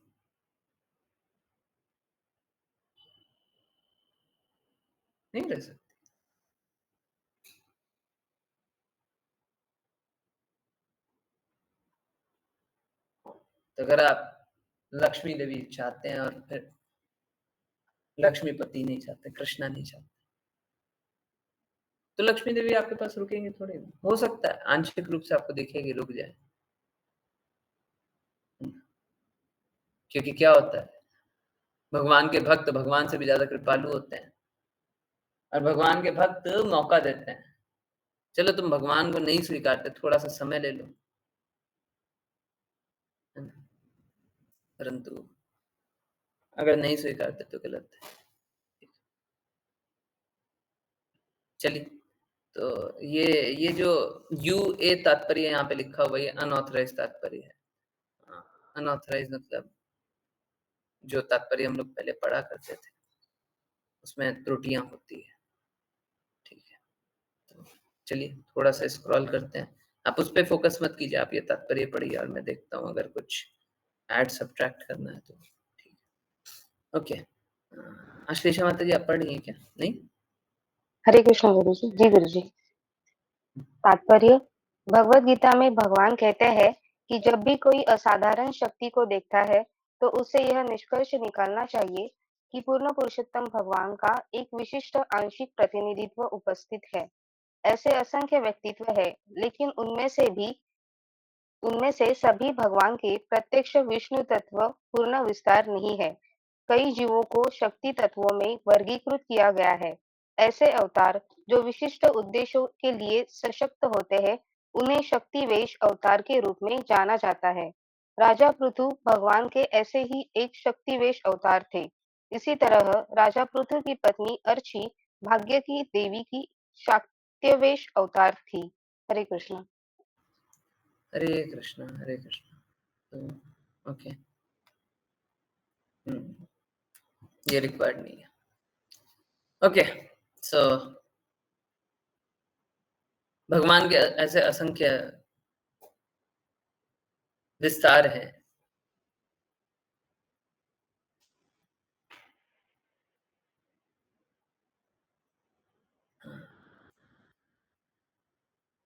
नहीं रह सकती। तो अगर आप लक्ष्मी देवी चाहते हैं और फिर लक्ष्मीपति नहीं चाहते, कृष्णा नहीं चाहते, तो लक्ष्मी देवी आपके पास रुकेंगे थोड़े ना। हो सकता है आंशिक रूप से आपको दिखेगी, रुक जाए। क्योंकि क्या होता है, भगवान के भक्त भगवान से भी ज्यादा कृपालु होते हैं, और भगवान के भक्त मौका देते हैं, चलो तुम भगवान को नहीं स्वीकारते, थोड़ा सा समय ले लो, है ना? परंतु अगर नहीं स्वीकारते तो गलत है। चलिए, तो ये जो UA तात्पर्य यहाँ पे लिखा हुआ, ये अनऑथराइज तात्पर्य है। अनऑथराइज मतलब जो तात्पर्य हम लोग पहले पढ़ा करते थे उसमें त्रुटियां होती है, ठीक है। तो चलिए थोड़ा सा स्क्रॉल करते हैं, आप उस पर फोकस मत कीजिए, आप ये तात्पर्य पढ़िए और मैं देखता हूँ अगर कुछ ऐड सब्ट्रैक्ट करना है तो, ठीक है। ओके, आश्लेषा माता जी आप पढ़ रही हैं क्या? नहीं? हरे कृष्ण गुरु जी। जी गुरु जी। तात्पर्य, भगवत गीता में भगवान कहते हैं कि जब भी कोई असाधारण शक्ति को देखता है तो उसे यह निष्कर्ष निकालना चाहिए कि पूर्ण पुरुषोत्तम भगवान का एक विशिष्ट आंशिक प्रतिनिधित्व उपस्थित है। ऐसे असंख्य व्यक्तित्व है, लेकिन उनमें से सभी भगवान के प्रत्यक्ष विष्णु तत्व पूर्ण विस्तार नहीं है। कई जीवों को शक्ति तत्वों में वर्गीकृत किया गया है। ऐसे अवतार जो विशिष्ट उद्देश्यों के लिए सशक्त होते हैं, उन्हें शक्तिवेश अवतार के रूप में जाना जाता है। राजा पृथु भगवान के ऐसे ही एक शक्तिवेश अवतार थे। इसी तरह राजा पृथु की पत्नी अर्ची भाग्य की देवी की शाक्त्यवेश अवतार थी। हरे कृष्ण। हरे कृष्णा हरे कृष्णा। तो ओके, ये रिक्वायर्ड नहीं है। ओके, सो भगवान के ऐसे असंख्य विस्तार हैं,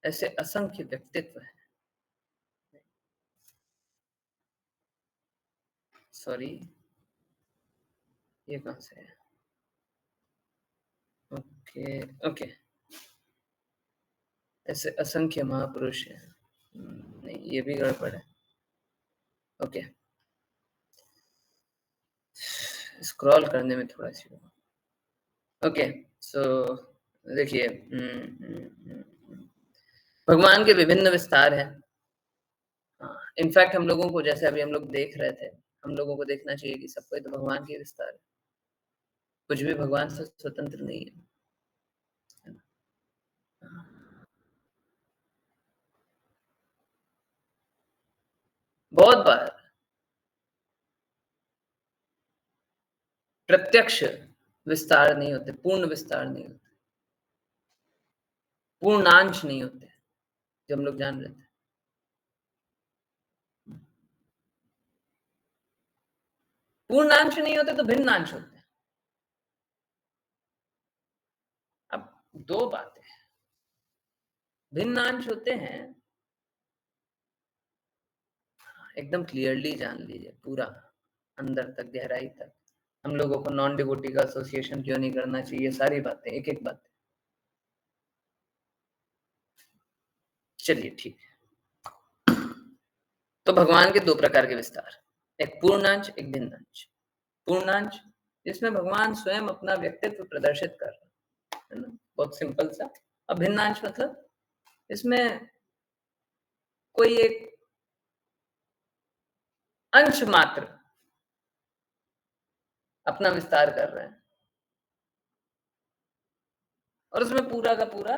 ऐसे असंख्य व्यक्तित्व हैं। सॉरी, ये कहाँ से है? ओके ओके, ऐसे असंख्य महापुरुष हैं। नहीं, ये भी गड़बड़ है। ओके, स्क्रॉल करने में थोड़ा सी। ओके, सो देखिए, भगवान के विभिन्न विस्तार हैं। इनफैक्ट हम लोगों को, जैसे अभी हम लोग देख रहे थे, हम लोगों को देखना चाहिए कि सब कोई तो भगवान के विस्तार है, कुछ भी भगवान से स्वतंत्र नहीं है। बहुत बार प्रत्यक्ष विस्तार नहीं होते, पूर्ण विस्तार नहीं होते, पूर्णांश नहीं होते, जो हम लोग जान रहे थे। पूर्णांश नहीं होते तो भिन्नांश होते हैं। अब दो बातें, भिन्नांश होते हैं, एकदम क्लियरली जान लीजिए, पूरा अंदर तक, गहराई तक। हम लोगों को नॉन डिवोटी का एसोसिएशन क्यों नहीं करना चाहिए, सारी बातें, एक एक बात। चलिए ठीक है, तो भगवान के दो प्रकार के विस्तार, एक पूर्णांश, एक भिन्नांश। पूर्णांश जिसमें भगवान स्वयं अपना व्यक्तित्व प्रदर्शित कर रहे हैं, है ना, बहुत सिंपल सा। अब भिन्नांश मतलब इसमें कोई एक अंश मात्र अपना विस्तार कर रहे हैं और उसमें पूरा का पूरा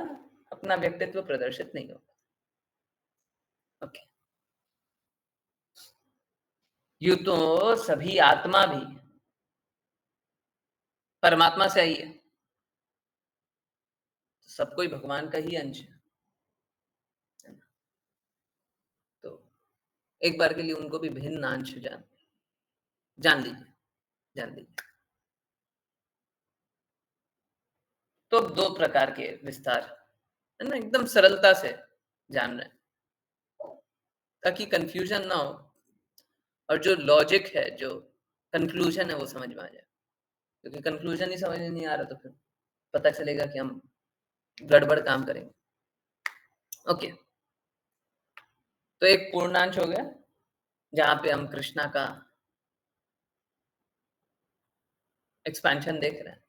अपना व्यक्तित्व प्रदर्शित नहीं होगा। ओके, यूं तो सभी आत्मा भी परमात्मा से आई है, तो सब कोई भगवान का ही अंश है ना? तो एक बार के लिए उनको भी भिन्न अंश जान लीजिए, जान लीजिए। तो दो प्रकार के विस्तार, है ना, एकदम सरलता से जान रहे हैं ताकि कंफ्यूजन ना हो, और जो लॉजिक है, जो कंक्लूजन है, वो समझ में आ जाए। क्योंकि कंक्लूजन ही समझ में नहीं आ रहा तो फिर पता चलेगा कि हम गड़बड़ काम करेंगे। ओके, तो एक पूर्णांश हो गया जहां पे हम कृष्णा का एक्सपेंशन देख रहे हैं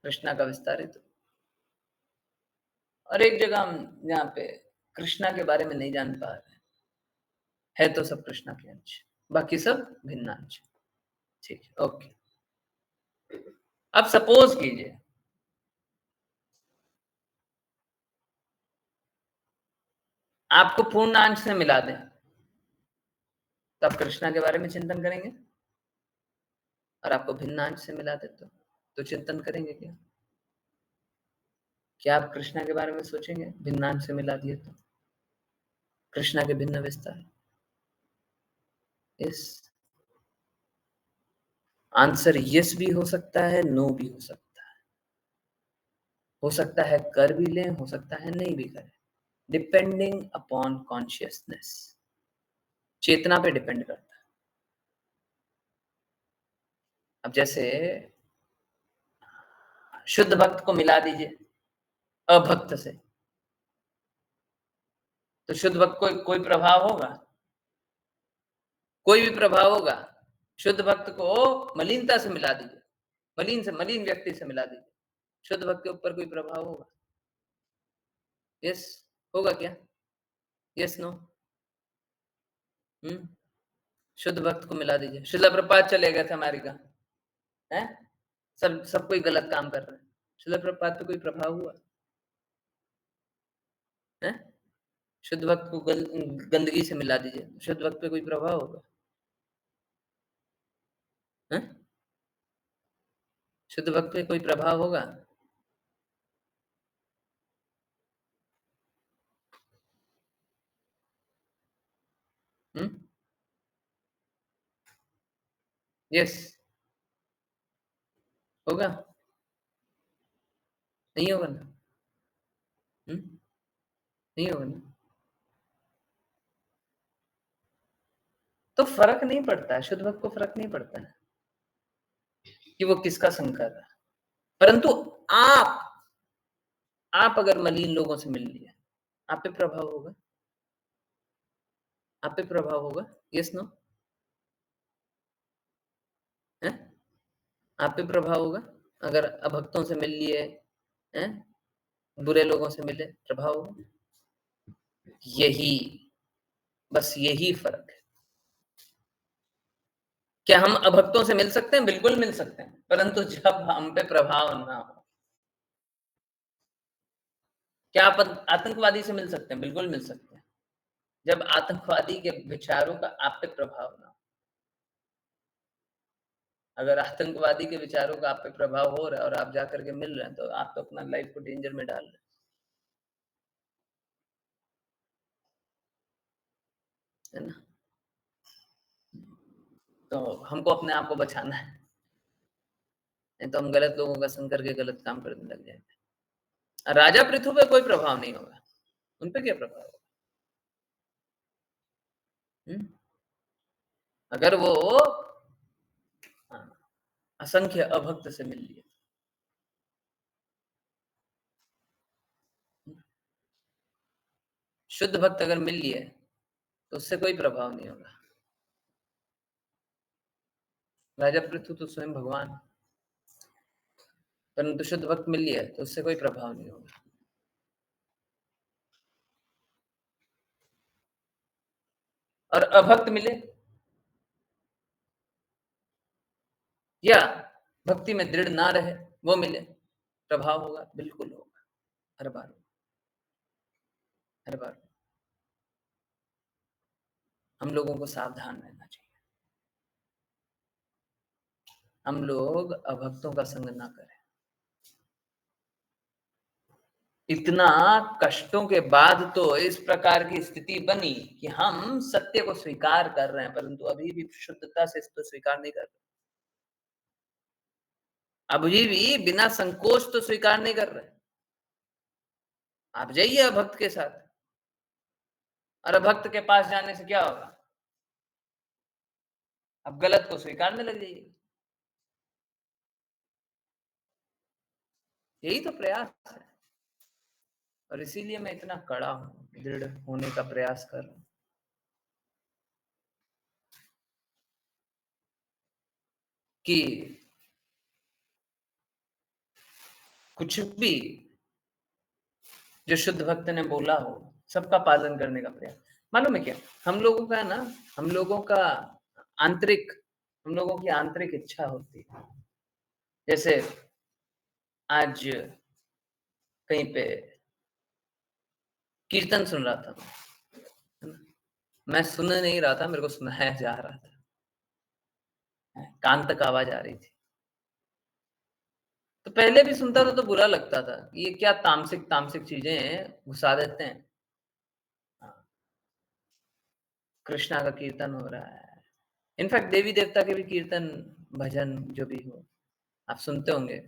कृष्णा का विस्तारित। और एक जगह हम यहाँ पे कृष्णा के बारे में नहीं जान पा रहे है तो सब कृष्णा के अंश, बाकी सब भिन्न अंश। ठीक है, ओके। अब सपोज कीजिए आपको पूर्णांश से मिला दें, तो आप कृष्णा के बारे में चिंतन करेंगे, और आपको भिन्नांश से मिला दे तो चिंतन करेंगे क्या? क्या आप कृष्णा के बारे में सोचेंगे भिन्नांश से मिला दिए तो? कृष्णा के भिन्न विस्तार। यस, आंसर यस भी हो सकता है, नो भी हो सकता है। हो सकता है कर भी लें, हो सकता है नहीं भी करें, डिपेंडिंग अपॉन कॉन्शियसनेस, चेतना पे डिपेंड करता है। अब जैसे शुद्ध भक्त को मिला दीजिए अभक्त से, तो शुद्ध भक्त को कोई प्रभाव होगा? कोई भी प्रभाव होगा? शुद्ध भक्त को मलिनता से मिला दीजिए, मलिन व्यक्ति से मिला दीजिए, शुद्ध भक्त के ऊपर कोई प्रभाव होगा? यस होगा क्या? Yes no? शुद्ध भक्त को मिला दीजिए, श्रील प्रभुपाद चले गए थे अमेरिका, हैं? सब कोई गलत काम कर रहे हैं, श्रील प्रभुपाद पे कोई प्रभाव हुआ? हैं? शुद्ध भक्त को गंदगी से मिला दीजिए, शुद्ध भक्त पे कोई प्रभाव होगा? हैं? शुद्ध भक्त पे कोई प्रभाव होगा? यस होगा? नहीं होगा ना? नहीं होगा ना? तो फर्क नहीं पड़ता है, शुद्ध भक्त को फर्क नहीं पड़ता है कि वो किसका संग कर रहा है, परंतु आप अगर मलिन लोगों से मिल लिए, आप पे प्रभाव होगा? आप पे प्रभाव होगा? Yes no? है? आप पे प्रभाव होगा? अगर अभक्तों से मिल लिए, हैं? बुरे लोगों से मिले, प्रभाव होगा? बस यही फर्क है। क्या हम अभक्तों से मिल सकते हैं? बिल्कुल मिल सकते हैं, परंतु जब हम पे प्रभाव ना हो। क्या आप आतंकवादी से मिल सकते हैं? बिल्कुल मिल सकते हैं, जब आतंकवादी के विचारों का आप पे प्रभाव ना हो। अगर आतंकवादी के विचारों का आप पे प्रभाव हो रहा है और आप जाकर के मिल रहे हैं, तो आप तो अपना लाइफ को डेंजर में डाल रहे हैं, है ना? तो हमको अपने आप को बचाना है, नहीं तो हम गलत लोगों का संग करके गलत काम करने लग जाएंगे। राजा पृथु पे कोई प्रभाव नहीं होगा, उन पे क्या प्रभाव होगा? अगर वो असंख्य अभक्त से मिल लिए, शुद्ध भक्त अगर मिल लिए तो उससे कोई प्रभाव नहीं होगा। राजा पृथु तो स्वयं भगवान, परंतु शुद्ध भक्त मिल लिया तो उससे कोई प्रभाव नहीं होगा। और अभक्त मिले या भक्ति में दृढ़ ना रहे, वो मिले, प्रभाव होगा? बिल्कुल होगा, हर बार, हर बार। हम लोगों को सावधान रहना चाहिए, हम लोग अभक्तों का संग ना करें। इतना कष्टों के बाद तो इस प्रकार की स्थिति बनी कि हम सत्य को स्वीकार कर रहे हैं, परंतु अभी भी शुद्धता से इसको स्वीकार नहीं कर रहे, अभी भी बिना संकोच तो स्वीकार नहीं कर रहे। आप जाइए अभक्त के साथ, और अभक्त के पास जाने से क्या होगा? अब गलत को स्वीकारने लग जाइए। यही तो प्रयास है, और इसीलिए मैं इतना कड़ा हूं, दृढ़ होने का प्रयास कर रहा हूं कि कुछ भी जो शुद्ध भक्त ने बोला हो, सबका पालन करने का प्रयास। मालूम है क्या, हम लोगों का ना, हम लोगों की आंतरिक इच्छा होती है। जैसे आज कहीं पे कीर्तन सुन रहा था, है ना? मैं सुन नहीं रहा था, मेरे को सुनाया जा रहा था, कान तक आवाज आ रही थी। तो पहले भी सुनता था तो बुरा लगता था, ये क्या तामसिक तामसिक चीजें घुसा देते हैं। हाँ, कृष्णा का कीर्तन हो रहा है, इनफैक्ट देवी देवता के भी कीर्तन, भजन जो भी हो, आप सुनते होंगे,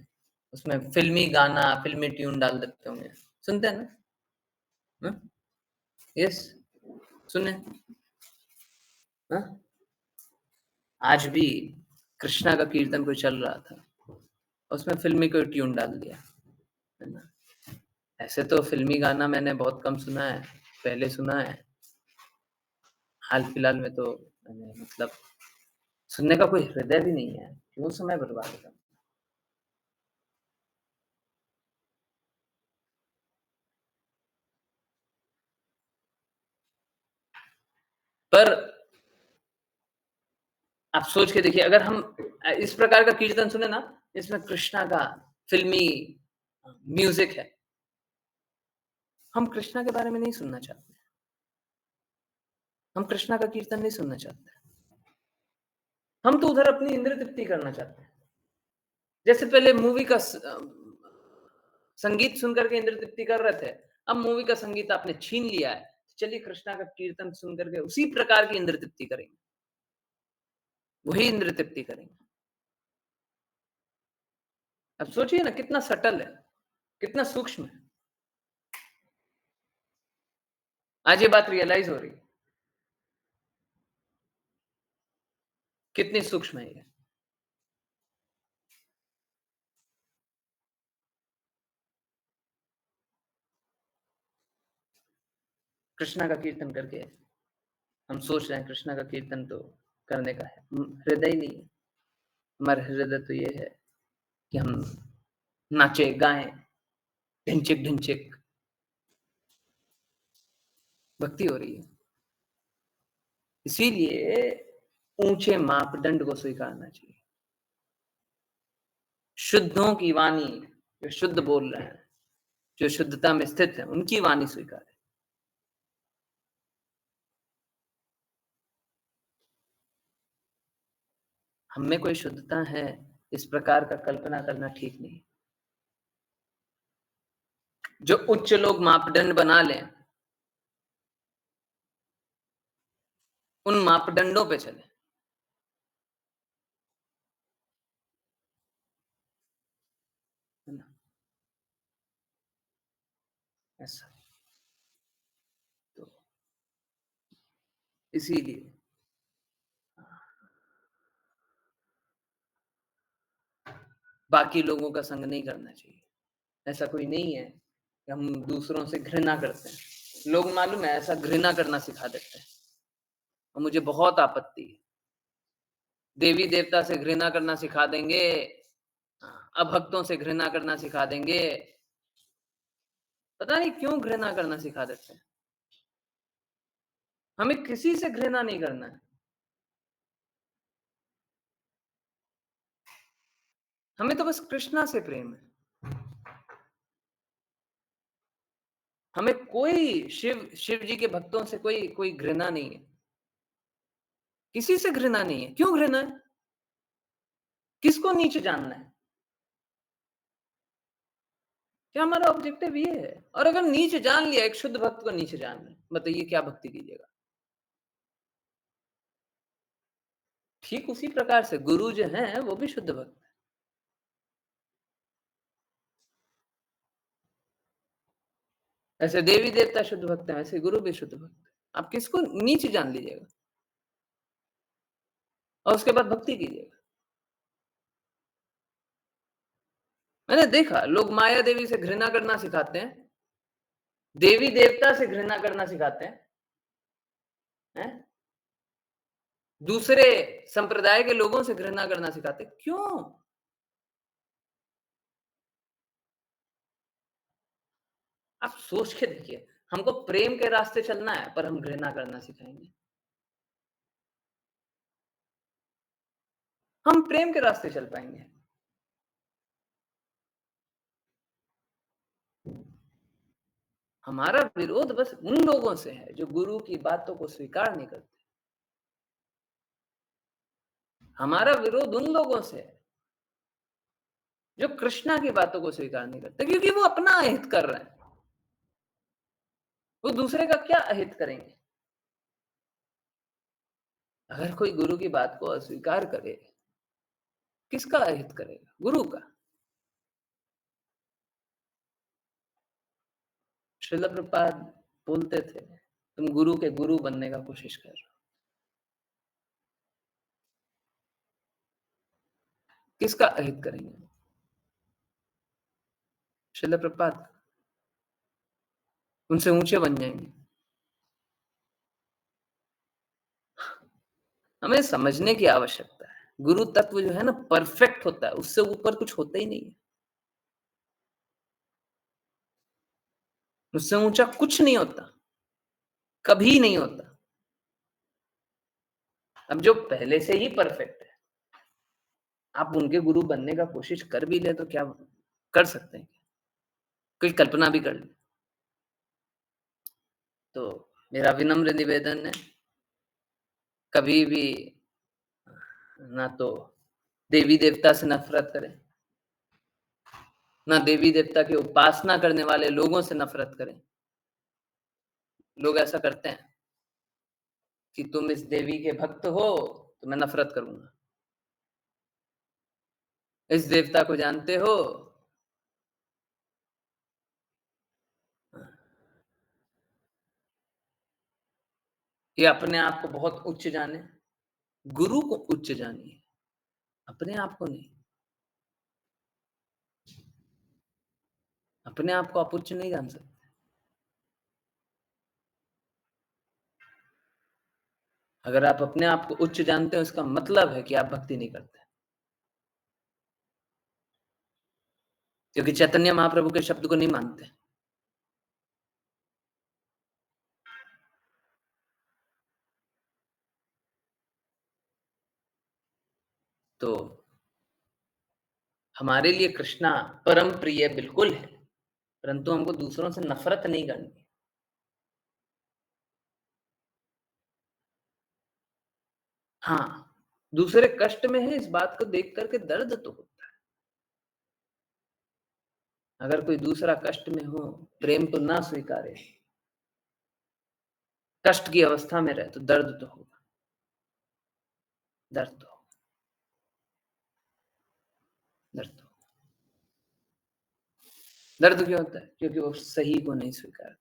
उसमें फिल्मी गाना, फिल्मी ट्यून डाल देते होंगे, सुनते हैं ना? यस, सुने। हाँ? आज भी कृष्णा का कीर्तन कोई चल रहा था, उसमें फिल्मी कोई ट्यून डाल दिया, है ना? ऐसे तो फिल्मी गाना मैंने बहुत कम सुना है, पहले सुना है, हाल फिलहाल में तो मैंने मतलब सुनने का कोई हृदय भी नहीं है, क्यों समय बर्बाद करना। पर आप सोच के देखिए, अगर हम इस प्रकार का कीर्तन सुने ना, इसमें कृष्णा का फिल्मी म्यूजिक है, हम कृष्णा के बारे में नहीं सुनना चाहते, हम कृष्णा का कीर्तन नहीं सुनना चाहते, हम तो उधर अपनी इंद्र तृप्ति करना चाहते हैं। जैसे पहले मूवी का संगीत सुन करके इंद्र तृप्ति कर रहे थे, अब मूवी का संगीत आपने छीन लिया है, चलिए कृष्णा का कीर्तन सुन करके उसी प्रकार की इंद्र तृप्ति करेंगे, वही इंद्र तृप्ति करेंगे। अब सोचिए ना, कितना सटल है, कितना सूक्ष्म है। आज ये बात रियलाइज हो रही है, कितनी सूक्ष्म है ये। कृष्णा का कीर्तन करके हम सोच रहे हैं कृष्णा का कीर्तन तो करने का है, हृदय ही नहीं है। हमारा हृदय तो ये है कि हम नाचे गाएं, ढिंचिक ढिंचिक भक्ति हो रही है। इसीलिए ऊंचे मापदंड को स्वीकारना चाहिए। शुद्धों की वाणी, जो शुद्ध बोल रहे हैं, जो शुद्धता में स्थित है, उनकी वाणी स्वीकार है। हम में कोई शुद्धता है, इस प्रकार का कल्पना करना ठीक नहीं। जो उच्च लोग मापदंड बना लें, उन मापदंडों पे चले, है ना? ऐसा तो इसीलिए बाकी लोगों का संग नहीं करना चाहिए। ऐसा कोई नहीं है कि हम दूसरों से घृणा करते हैं। लोग मालूम है ऐसा घृणा करना सिखा देते हैं, और मुझे बहुत आपत्ति है। देवी देवता से घृणा करना सिखा देंगे, अभक्तों से घृणा करना सिखा देंगे, पता नहीं क्यों घृणा करना सिखा देते हैं। हमें किसी से घृणा नहीं करना है, हमें तो बस कृष्णा से प्रेम है। हमें कोई शिव जी के भक्तों से कोई कोई घृणा नहीं है, किसी से घृणा नहीं है। क्यों घृणा है? किसको नीच जानना है? क्या हमारा ऑब्जेक्टिव ये है? और अगर नीच जान लिया, एक शुद्ध भक्त को नीच जान लिया, बताइए क्या भक्ति कीजिएगा? ठीक उसी प्रकार से गुरु जो हैं वो भी शुद्ध भक्त है। ऐसे देवी देवता शुद्ध भक्त है, वैसे गुरु भी शुद्ध भक्त है। आप किसको नीच जान लीजिएगा और उसके बाद भक्ति कीजिएगा। मैंने देखा लोग माया देवी से घृणा करना सिखाते हैं, देवी देवता से घृणा करना सिखाते हैं? दूसरे संप्रदाय के लोगों से घृणा करना सिखाते हैं। क्यों? आप सोच के देखिए, हमको प्रेम के रास्ते चलना है पर हम घृणा करना सिखाएंगे। हम प्रेम के रास्ते चल पाएंगे। हमारा विरोध बस उन लोगों से है जो गुरु की बातों को स्वीकार नहीं करते। हमारा विरोध उन लोगों से है जो कृष्णा की बातों को स्वीकार नहीं करते, क्योंकि वो अपना अहित कर रहे हैं। वो दूसरे का क्या अहित करेंगे? अगर कोई गुरु की बात को अस्वीकार करे, किसका अहित करेगा? गुरु का। श्रील प्रभुपाद बोलते थे, तुम गुरु के गुरु बनने का कोशिश कर रहे हो। किसका अहित करेंगे? श्रील प्रभुपाद उनसे ऊंचे बन जाएंगे। हमें समझने की आवश्यकता है, गुरु तत्व जो है ना परफेक्ट होता है, उससे ऊपर कुछ होता ही नहीं है। उससे ऊंचा कुछ नहीं होता, कभी नहीं होता। अब जो पहले से ही परफेक्ट है, आप उनके गुरु बनने का कोशिश कर भी ले तो क्या कर सकते हैं? कोई कल्पना भी कर ले। तो मेरा विनम्र निवेदन है, कभी भी ना तो देवी देवता से नफरत करें, ना देवी देवता की उपासना करने वाले लोगों से नफरत करें। लोग ऐसा करते हैं कि तुम इस देवी के भक्त हो तो मैं नफरत करूंगा, इस देवता को जानते हो, ये अपने आप को बहुत उच्च जाने, गुरु को उच्च जानिए, अपने आप को नहीं। अपने आप को आप उच्च नहीं जान सकते। अगर आप अपने आप को उच्च जानते हो, इसका मतलब है कि आप भक्ति नहीं करते, क्योंकि चैतन्य महाप्रभु के शब्द को नहीं मानते। तो हमारे लिए कृष्णा परम प्रिय बिल्कुल है, परंतु हमको दूसरों से नफरत नहीं करनी। हाँ, दूसरे कष्ट में है, इस बात को देख करके दर्द तो होता है। अगर कोई दूसरा कष्ट में हो, प्रेम तो ना स्वीकारे, कष्ट की अवस्था में रहे, तो दर्द तो होगा, दर्द तो होगा, दर्द तो होगा। दर्द क्यों होता है? क्योंकि वो सही को नहीं स्वीकार।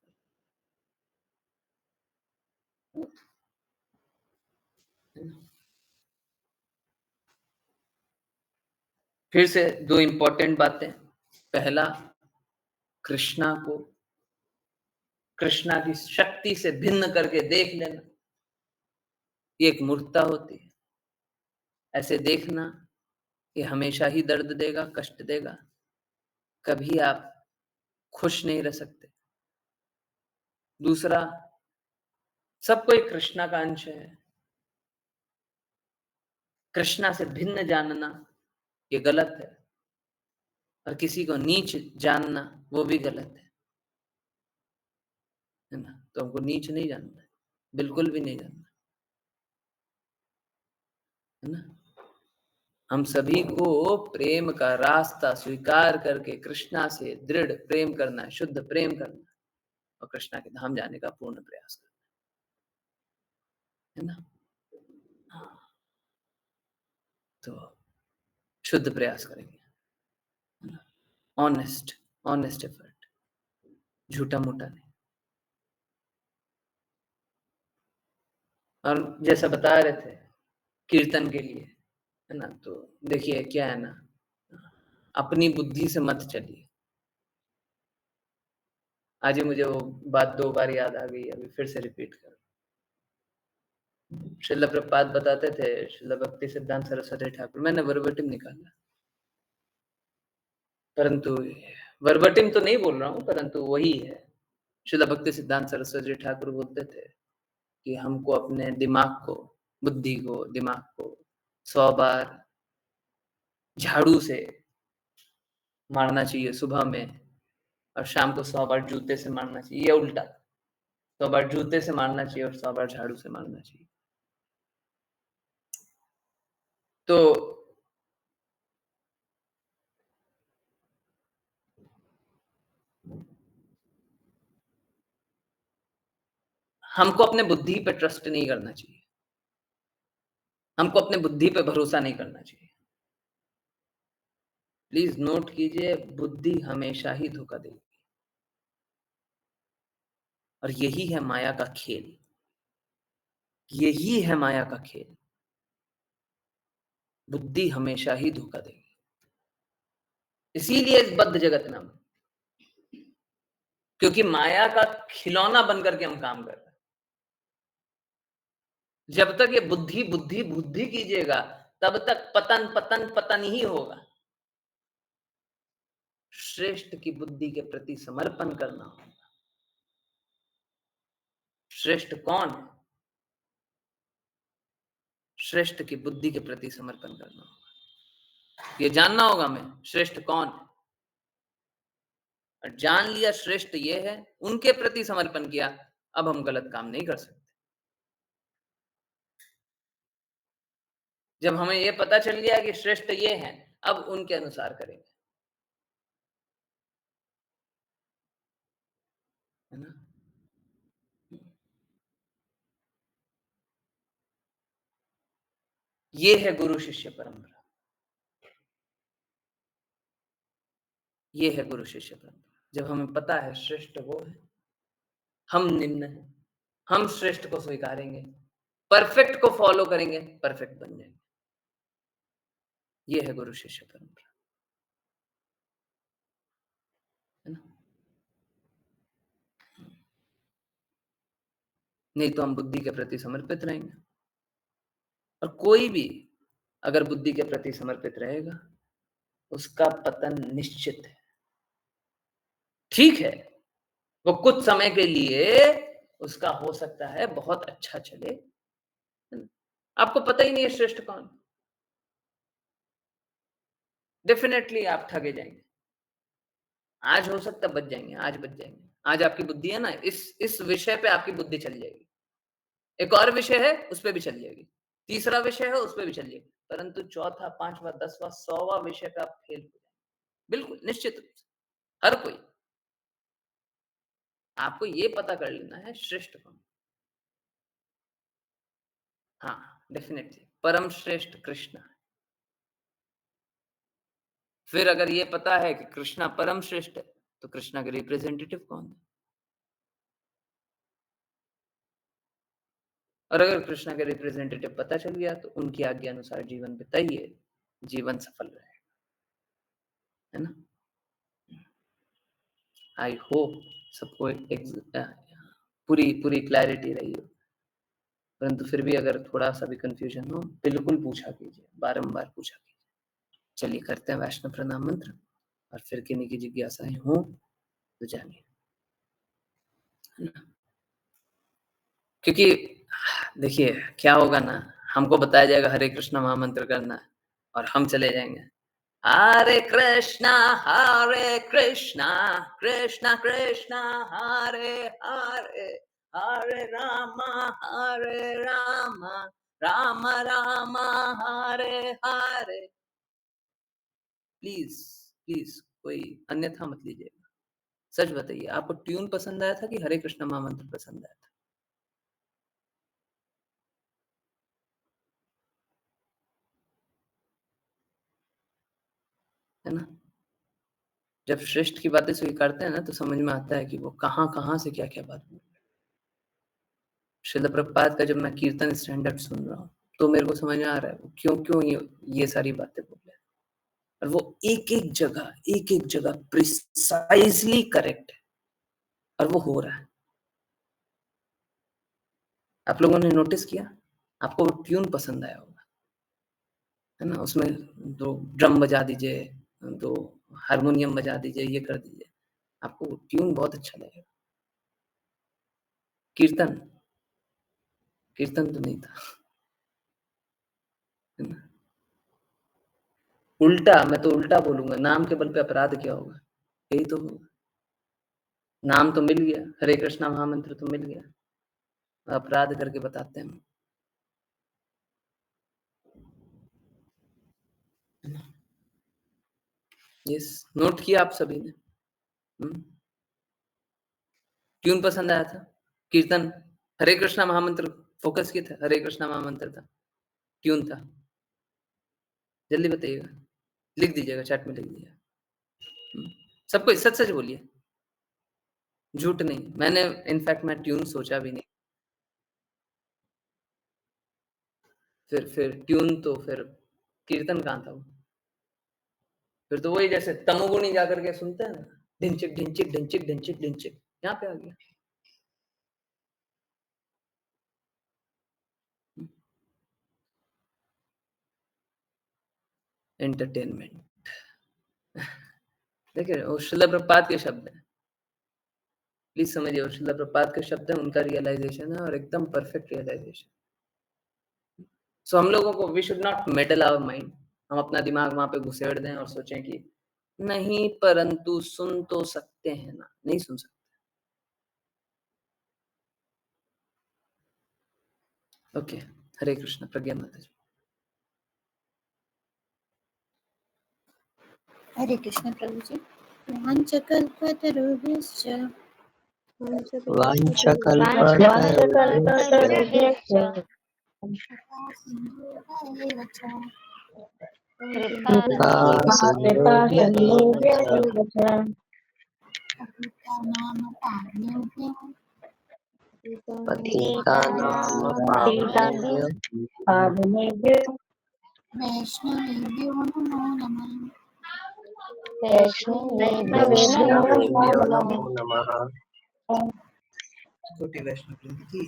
फिर से दो इंपॉर्टेंट बातें। पहला, कृष्णा को कृष्णा की शक्ति से भिन्न करके देख लेना, ये एक मूर्खता होती है। ऐसे देखना ये हमेशा ही दर्द देगा, कष्ट देगा, कभी आप खुश नहीं रह सकते। दूसरा, सब कोई कृष्णा का अंश है, कृष्णा से भिन्न जानना ये गलत है, और किसी को नीच जानना वो भी गलत है ना? तो हमको नीच नहीं जानना है, बिल्कुल भी नहीं जानना है ना। हम सभी को प्रेम का रास्ता स्वीकार करके कृष्णा से दृढ़ प्रेम करना है, शुद्ध प्रेम करना है, और कृष्णा के धाम जाने का पूर्ण प्रयास करना है ना। हाँ, तो शुद्ध प्रयास करेंगे, ऑनेस्ट ऑनेस्ट एफर्ट, झूठा मोटा नहीं। और जैसा बता रहे थे कीर्तन के लिए, है ना, तो देखिए क्या है ना, अपनी बुद्धि से मत चलिए। आज ही मुझे वो बात 2 बार याद आ गई, अभी फिर से रिपीट कर। श्रील प्रभुपाद बताते थे, श्रील भक्ति सिद्धांत सरस्वती ठाकुर, मैंने वर्बटिम निकाला, परंतु वर्बटिम तो नहीं बोल रहा हूँ, परंतु वही है। श्रील भक्ति सिद्धांत सरस्वती ठाकुर बोलते थे कि हमको अपने दिमाग को, बुद्धि को, दिमाग को 100 बार झाड़ू से मारना चाहिए सुबह में, और शाम को 100 बार जूते से मारना चाहिए, या उल्टा 100 बार जूते से मारना चाहिए और 100 बार झाड़ू से मारना चाहिए। तो हमको अपने बुद्धि पे ट्रस्ट नहीं करना चाहिए, हमको अपने बुद्धि पे भरोसा नहीं करना चाहिए। प्लीज नोट कीजिए, बुद्धि हमेशा ही धोखा देगी, और यही है माया का खेल, यही है माया का खेल। बुद्धि हमेशा ही धोखा देगी, इसीलिए इस बद्ध जगत में हम, क्योंकि माया का खिलौना बनकर के हम काम कर रहे हैं। जब तक ये बुद्धि बुद्धि बुद्धि कीजिएगा, तब तक पतन पतन पतन ही होगा। श्रेष्ठ की बुद्धि के प्रति समर्पण करना होगा। श्रेष्ठ कौन है? श्रेष्ठ की बुद्धि के प्रति समर्पण करना होगा। ये जानना होगा हमें श्रेष्ठ कौन है, और जान लिया श्रेष्ठ ये है, उनके प्रति समर्पण किया, अब हम गलत काम नहीं कर सकते। जब हमें ये पता चल गया कि श्रेष्ठ ये हैं, अब उनके अनुसार करेंगे, है ना? ये है गुरु शिष्य परंपरा, ये है गुरु शिष्य परंपरा। जब हमें पता है श्रेष्ठ वो है, हम निम्न हैं, हम श्रेष्ठ को स्वीकारेंगे, परफेक्ट को फॉलो करेंगे, परफेक्ट बन जाएंगे। ये है गुरु शिष्य परंपरा, है ना? नहीं तो हम बुद्धि के प्रति समर्पित रहेंगे, और कोई भी अगर बुद्धि के प्रति समर्पित रहेगा, उसका पतन निश्चित है। ठीक है, वो कुछ समय के लिए उसका हो सकता है बहुत अच्छा चले, आपको पता ही नहीं है श्रेष्ठ कौन, डेफिनेटली आप ठगे जाएंगे। आज हो सकता है बच जाएंगे, आज बच जाएंगे, आज आपकी बुद्धि है ना, इस विषय पे आपकी बुद्धि चल जाएगी। एक और विषय है, उस पर भी चल जाएगी, तीसरा विषय है, उस पर भी चल जाएगी, परंतु चौथा, पांचवा, 10वां, 100वां विषय पे आप फेल हो जाएंगे, बिल्कुल निश्चित रूप से। हर कोई, आपको ये पता कर लेना है श्रेष्ठ कौन। हाँ, डेफिनेटली परम श्रेष्ठ कृष्ण। फिर अगर ये पता है कि कृष्णा परम श्रेष्ठ है, तो कृष्णा के रिप्रेजेंटेटिव कौन है? और अगर कृष्णा के रिप्रेजेंटेटिव पता चल गया, तो उनकी आज्ञा अनुसार जीवन बिताइए, जीवन सफल रहेगा, है ना? आई होप सबको पूरी पूरी क्लैरिटी रही हो, परंतु फिर भी अगर थोड़ा सा भी कंफ्यूजन हो, बिल्कुल पूछा कीजिए, बारंबार पूछा कीजिए। चलिए करते हैं वैष्णव प्रणाम मंत्र, और फिर किन्हीं की जिज्ञासाएं हो तो जानिए, है ना? क्योंकि देखिए क्या होगा ना, हमको बताया जाएगा हरे कृष्णा महामंत्र करना है, और हम चले जाएंगे हरे कृष्णा कृष्णा कृष्णा हरे हरे, हरे राम राम राम हरे हरे। प्लीज प्लीज कोई अन्यथा मत लीजिएगा। सच बताइए, आपको ट्यून पसंद आया था कि हरे कृष्णा महामंत्र पसंद आया था? है ना? जब श्रेष्ठ की बातें स्वीकारते हैं ना, तो समझ में आता है कि वो कहाँ कहाँ से क्या क्या बात बोल रहे हैं। श्रील प्रभुपाद का जब मैं कीर्तन स्टैंडर्ड सुन रहा हूँ, तो मेरे को समझ में आ रहा है वो क्यों क्यों ये सारी बातें बोल रहे हैं, और वो एक एक जगह प्रिसाइजली करेक्ट है, और वो हो रहा है। आप लोगों ने नोटिस किया? आपको वो ट्यून पसंद आया होगा, है ना? उसमें दो ड्रम बजा दीजिए, दो हारमोनियम बजा दीजिए, ये कर दीजिए, आपको ट्यून बहुत अच्छा लगेगा। कीर्तन तो नहीं था, है ना? उल्टा, मैं तो उल्टा बोलूंगा, नाम के बल पे अपराध क्या होगा? यही तो होगा। नाम तो मिल गया, हरे कृष्णा महामंत्र तो मिल गया, अपराध करके बताते हैं हम। यस, नोट किया आप सभी ने? ट्यून पसंद आया था? कीर्तन, हरे कृष्णा महामंत्र फोकस किया था, हरे कृष्णा महामंत्र था, ट्यून था? जल्दी बताइएगा, लिख दीजिएगा, चैट में लिख दीजिएगा। सबको सच सच बोलिए, झूठ नहीं। मैंने इनफैक्ट मैं ट्यून सोचा भी नहीं। फिर ट्यून तो फिर कीर्तन कहाँ था वो? फिर तो वही जैसे तमोगुणी जाकर के सुनते हैं ना, ढिंचिक ढिंचिक ढिंचिक ढिंचिक ढिंचिक, यहाँ पे आ गया। एंटरटेनमेंट। देखिए वो श्रील प्रभुपाद के शब्द हैं, प्लीज समझिए, वो श्रील प्रभुपाद के शब्द हैं, उनका रियलाइजेशन है और एकदम परफेक्ट रियलाइजेशन। सो हम लोगों को, we should not meddle our mind, हम अपना दिमाग वहां पे घुसेड़ दें और सोचें कि नहीं, परंतु सुन तो सकते हैं ना, नहीं सुन सकते। ओके, हरे कृष्ण। प्रज्ञा माता जी। हरे कृष्ण प्रभु जी। वाञ्छकल्पतरुभ्यश्च वाञ्छकल्पतरुभ्यश्च कृपासिन्धुभ्येव च कृपासिन्धुभ्येव च पतितानां पावनेभ्यो पतितानां वैष्णवेभ्यो नमो नमः। वैष्णवेभ्यो नमो नमः। कोटि वैष्णव वृंद की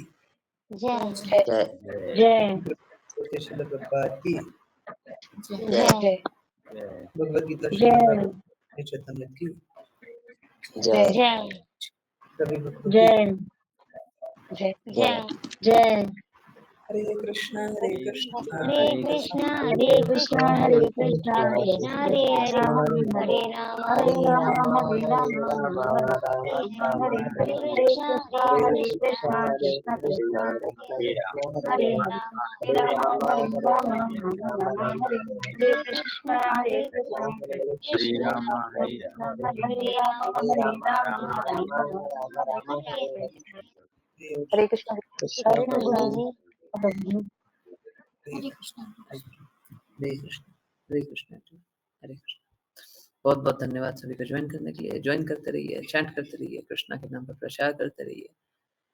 जय जय जय कोटि श्रील प्रभुपाद की जय जय भगवद गीता जय श्रीमद् चैतन्य की जय सभी भक्तों की जय जय जय। हरे कृष्णा हरे कृष्णा हरे कृष्णा हरे कृष्णा हरे कृष्णा कृष्ण हरे हरे हरे राम हरे हरे राम राम हरे राम राम राम राम राम हरे हरे हरे हरे हरे हरे कृष्णा हरे कृष्णा कृष्ण कृष्ण हरे हरे हरे राम हरे राम हरे राम राम राम हरे हरे हरे कृष्ण कृष्णा हरे हरे कृष्ण कृष्णा कृष्ण कृष्ण कृष्ण हरे हरे राम हरे हरे राम राम राम राम राम राम हरे हरे। हरे कृष्ण। कृष्ण हरे प्रभु कृष्णा जी। जी। हरे हरे कृष्णा। हरे कृष्ण हरे कृष्ण हरे कृष्ण। बहुत बहुत धन्यवाद सभी को ज्वाइन करने के लिए। ज्वाइन करते रहिए, चैंट करते रहिए, कृष्णा के नाम पर प्रचार करते रहिए,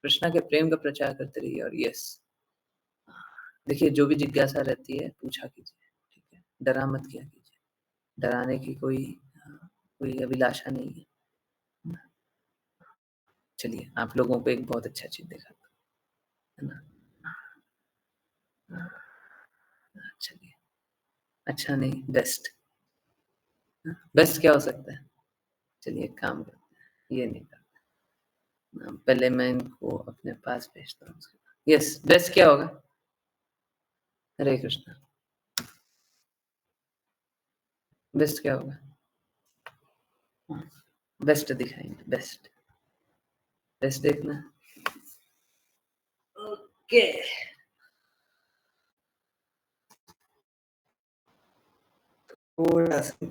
कृष्णा के प्रेम का प्रचार करते रहिए। और यस, देखिए जो भी जिज्ञासा रहती है पूछा कीजिए, ठीक है? डरा मत किया कीजिए, डराने की कोई अभिलाषा नहीं है। चलिए आप लोगों को एक बहुत अच्छा चीज दिखाता हूं, है ना? चलिए, अच्छा नहीं, बेस्ट। बेस्ट क्या हो सकता है? चलिए एक काम करते हैं, ये नहीं करते, पहले मैं इनको अपने पास भेजता हूँ। यस, बेस्ट क्या होगा? हरे कृष्णा। बेस्ट क्या होगा? बेस्ट दिखाएंगे, बेस्ट बेस्ट देखना। ओके, थोड़ा सा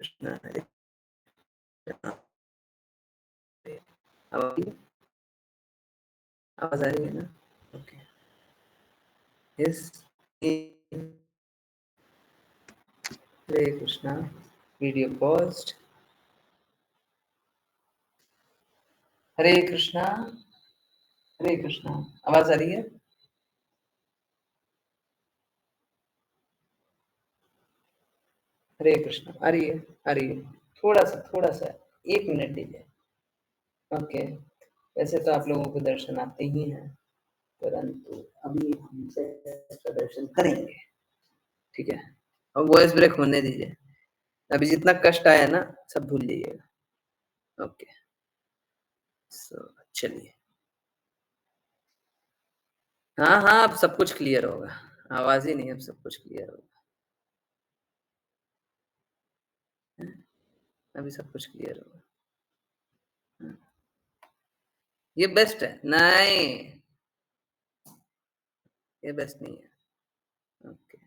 कृष्णा हरे कृष्णा। आवाज आ रही है ना? Okay, yes. Hare Krishna. Video paused. Hare Krishna Hare Krishna. आवाज आ रही है? हरे कृष्णा आ रही है? आ रही है? थोड़ा सा 1 मिनट दीजिए। ओके, वैसे तो आप लोगों को दर्शन आते ही हैं, परंतु अभी हम प्रदर्शन करेंगे। ठीक है, और वॉइस ब्रेक होने दीजिए। अभी जितना कष्ट आया ना सब भूल जाइएगा। ओके, सो चलिए। हाँ हाँ, अब सब कुछ क्लियर होगा, आवाज ही नहीं, अब सब कुछ क्लियर होगा। अभी सब कुछ क्लियर होगा। ये बेस्ट है, नहीं ये बेस्ट नहीं है। ओके,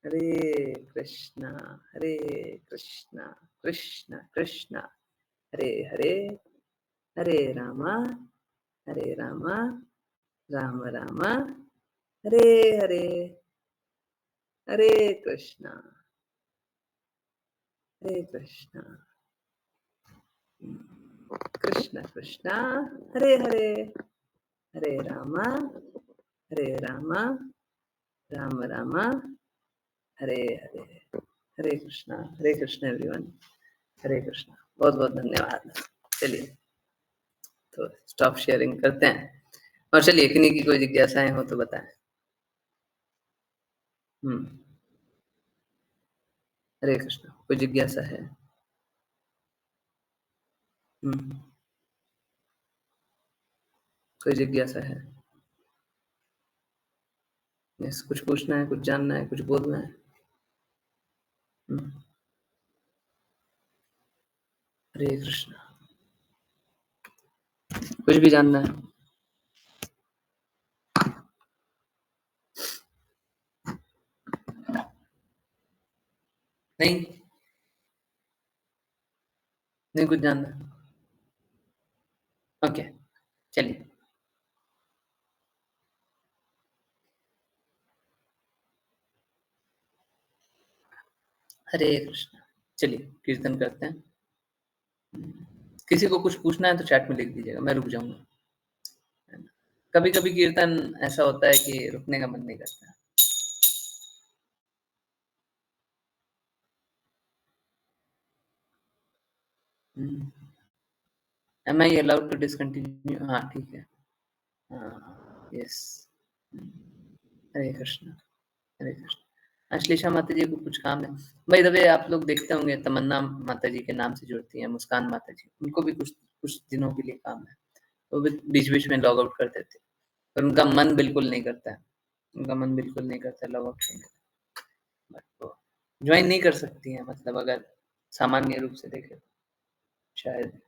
हरे कृष्णा हरे कृष्णा कृष्ण कृष्ण हरे हरे, हरे रामा राम रामा हरे हरे, हरे कृष्णा कृष्ण कृष्ण हरे हरे, हरे रामा राम रामा हरे हरे, हरे कृष्णा एवरीवन, हरे कृष्णा। बहुत बहुत धन्यवाद। चलिए तो स्टॉप शेयरिंग करते हैं, और चलिए किन्हीं की कोई जिज्ञासाएं हो तो बताएं। हरे कृष्णा, कोई जिज्ञासा है? कोई जिज्ञासा है? यस, कुछ पूछना है, कुछ जानना है, कुछ बोलना है? हरे कृष्णा, कुछ भी जानना है? नहीं नहीं कुछ जानना है? ओके, चलिए। हरे कृष्णा, चलिए कीर्तन करते हैं। किसी को कुछ पूछना है तो चैट में लिख दीजिएगा, मैं रुक जाऊंगा। कभी कभी कीर्तन ऐसा होता है कि रुकने का मन नहीं करता। Am I allowed to discontinue? हाँ ठीक है, हाँ यस। हरे कृष्णा हरे कृष्णा। अश्लेषा माता जी को कुछ काम है? भाई दबे आप लोग देखते होंगे, तमन्ना माता जी के नाम से जुड़ती हैं, मुस्कान माता जी, उनको भी कुछ कुछ दिनों के लिए काम है, वो भी बीच बीच में लॉग आउट कर देते हैं, पर उनका मन बिल्कुल नहीं करता है, उनका मन बिल्कुल नहीं करता लॉग आउट करने का। बट वो ज्वाइन नहीं कर सकती है, मतलब अगर सामान्य रूप से देखें तो शायद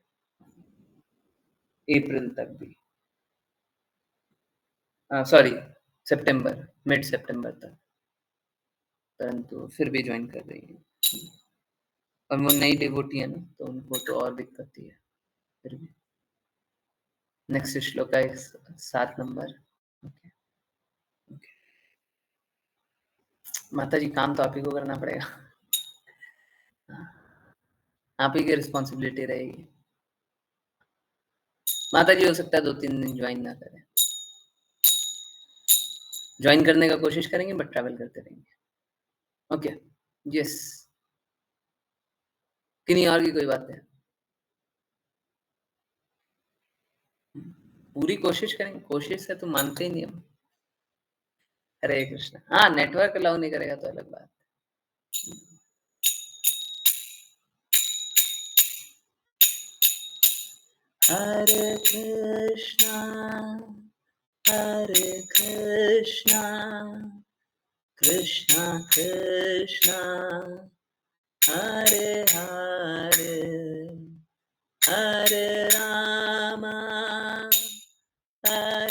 अप्रैल तक भी, सॉरी सितंबर, मिड सितंबर तक, परंतु फिर भी ज्वाइन कर रही है। और वो नई डिवोटी है ना, तो उनको तो और दिक्कत ही है। फिर भी नेक्स्ट श्लोक है 7 नंबर। ओके ओके, माता जी काम तो आप ही को करना पड़ेगा, आप ही की रिस्पॉन्सिबिलिटी रहेगी। माता जी हो सकता है 2-3 दिन ज्वाइन ना करें, ज्वाइन करने का कोशिश करेंगे बट ट्रैवल करते रहेंगे। ओके, यस, किन्हीं और की कोई बात है? पूरी कोशिश करेंगे, कोशिश से तो मानते ही नहीं हम। हरे कृष्ण, हाँ नेटवर्क अलाउ नहीं करेगा तो अलग बात। हरे कृष्णा कृष्णा कृष्णा हरे हरे, हरे Rama Ram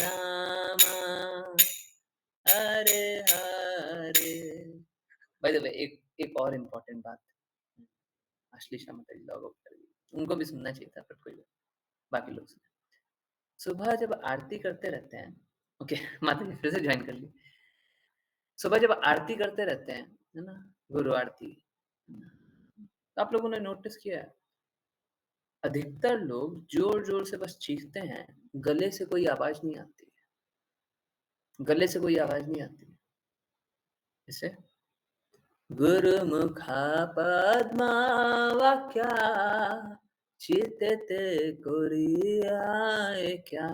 Ram Hare Hare. By the way एक और इम्पोर्टेंट बात, अश्लेषा माता जी लॉग आउट कर गई, उनको भी सुनना चाहिए था, बट कोई बात, बाकी लोग सुने। सुबह जब आरती करते रहते हैं, ओके माता जी फिर से ज्वाइन कर ली। सुबह जब आरती करते रहते हैं, है ना, गुरु आरती, तो आप लोगों ने नोटिस किया है अधिकतर लोग जोर जोर से बस चीखते हैं, गले से कोई आवाज नहीं आती। गले से कोई आवाज नहीं आती। जैसे गुरुमुखा पद्मा वाक्या चित्ते कोरियाए क्या।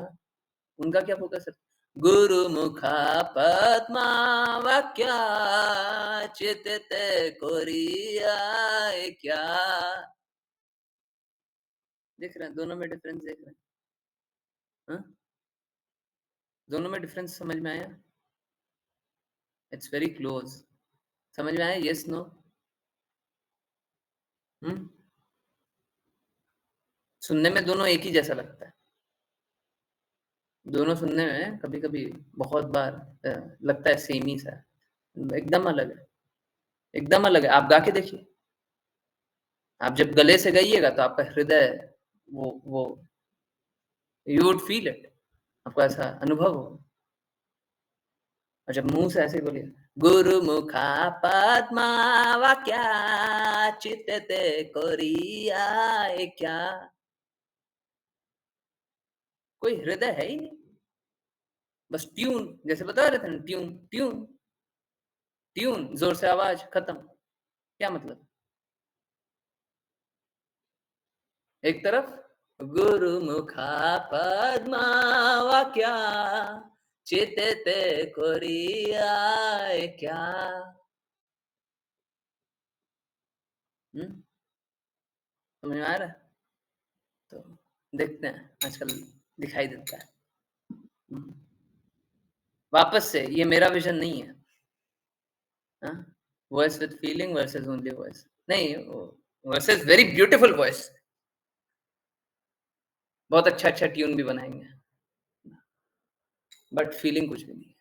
उनका क्या फोकस है? गुरुमुखा पद्मा वाक्या चित्ते कोरियाए क्या। देख रहे हैं दोनों में डिफरेंस? देख रहे हैं? हाँ? दोनों में डिफरेंस समझ में आया? It's very close. समझ में आया? Yes no? सुनने में दोनों एक ही जैसा लगता है। दोनों सुनने में कभी कभी बहुत बार लगता है सेम ही सा। एकदम अलग है, एकदम अलग है। आप गा के देखिए। आप जब गले से गाइएगा तो आपका हृदय वो यू वुड फील इट, आपको ऐसा अनुभव हो। और जब मुंह से ऐसे बोलिए गुरुमुखा पद्मा वाक्या चित्ते कोरिया क्या, कोई हृदय है ही नहीं, बस ट्यून। जैसे बता रहे थे ना, ट्यून ट्यून ट्यून, जोर से आवाज खत्म। क्या मतलब? एक तरफ गुरुमुखा पद्मा वाक्या चित्ते कोरिया क्या। समझ में आ रहा है? तो देखते हैं, आजकल दिखाई देता है। वापस से, ये मेरा विजन नहीं है। Voice with feeling versus only voice नहीं, वर्सेस वेरी ब्यूटीफुल वॉइस। बहुत अच्छा अच्छा ट्यून भी बनाएंगे, बट फीलिंग कुछ भी नहीं है,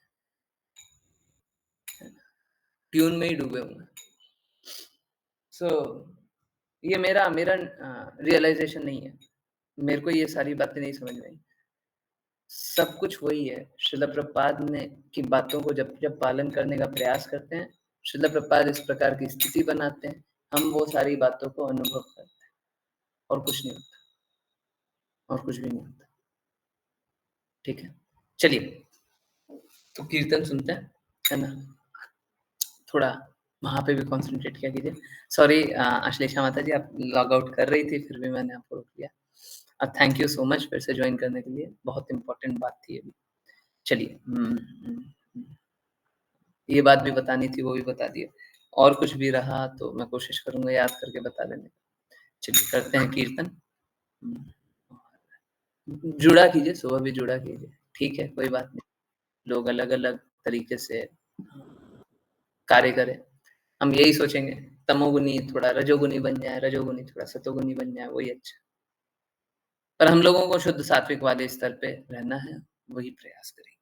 ट्यून में ही डूबे होंगे। सो ये मेरा मेरा रियलाइजेशन नहीं है। मेरे को ये सारी बातें नहीं समझ में आई। सब कुछ वही है। श्रील प्रभुपाद ने की बातों को जब जब पालन करने का प्रयास करते हैं, श्रील प्रभुपाद इस प्रकार की स्थिति बनाते हैं, हम वो सारी बातों को अनुभव करते हैं, और कुछ नहीं होता, और कुछ भी नहीं होता। ठीक है, चलिए तो कीर्तन सुनते हैं, है ना। थोड़ा वहां पे भी कॉन्सेंट्रेट किया कीजिए। सॉरी अश्लेषा माता जी, आप लॉग आउट कर रही थी, फिर भी मैंने आपको रोक लिया। अब थैंक यू सो मच फिर से ज्वाइन करने के लिए, बहुत इंपॉर्टेंट बात थी अभी। चलिए, ये बात भी बतानी थी, वो भी बता दिए। और कुछ भी रहा तो मैं कोशिश करूंगा याद करके बता देने। चलिए करते हैं कीर्तन। जुड़ा कीजिए, सुबह भी जुड़ा कीजिए, ठीक है, कोई बात नहीं। लोग अलग अलग तरीके से कार्य करें, हम यही सोचेंगे तमोगुनी थोड़ा रजोगुनी बन जाए, रजोगुनी थोड़ा सतोगुनी बन जाए, वही अच्छा। पर हम लोगों को शुद्ध सात्विक वाले स्तर पे रहना है, वही प्रयास करेंगे।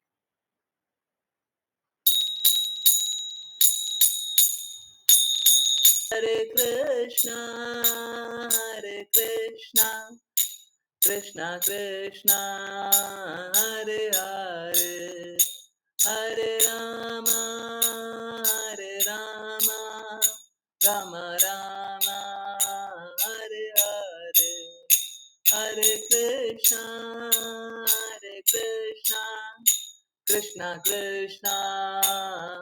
हरे कृष्णा कृष्णा कृष्णा हरे हरे, हरे राम राम राम हरे हरे, हरे कृष्णा कृष्णा कृष्णा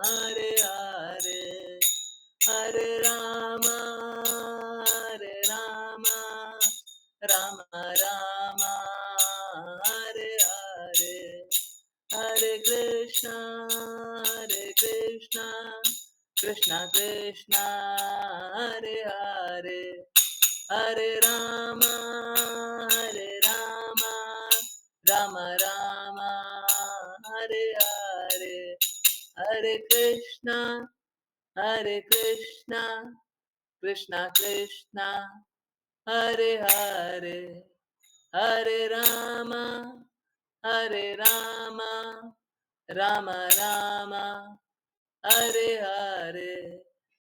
हरे हरे, हरे राम राम राम हरे हरे, हरे कृष्णा कृष्णा कृष्णा हरे हरे, हरे राम राम राम हरे हरे, हरे कृष्णा कृष्णा कृष्णा हरे हरे, हरे राम राम राम हरे हरे,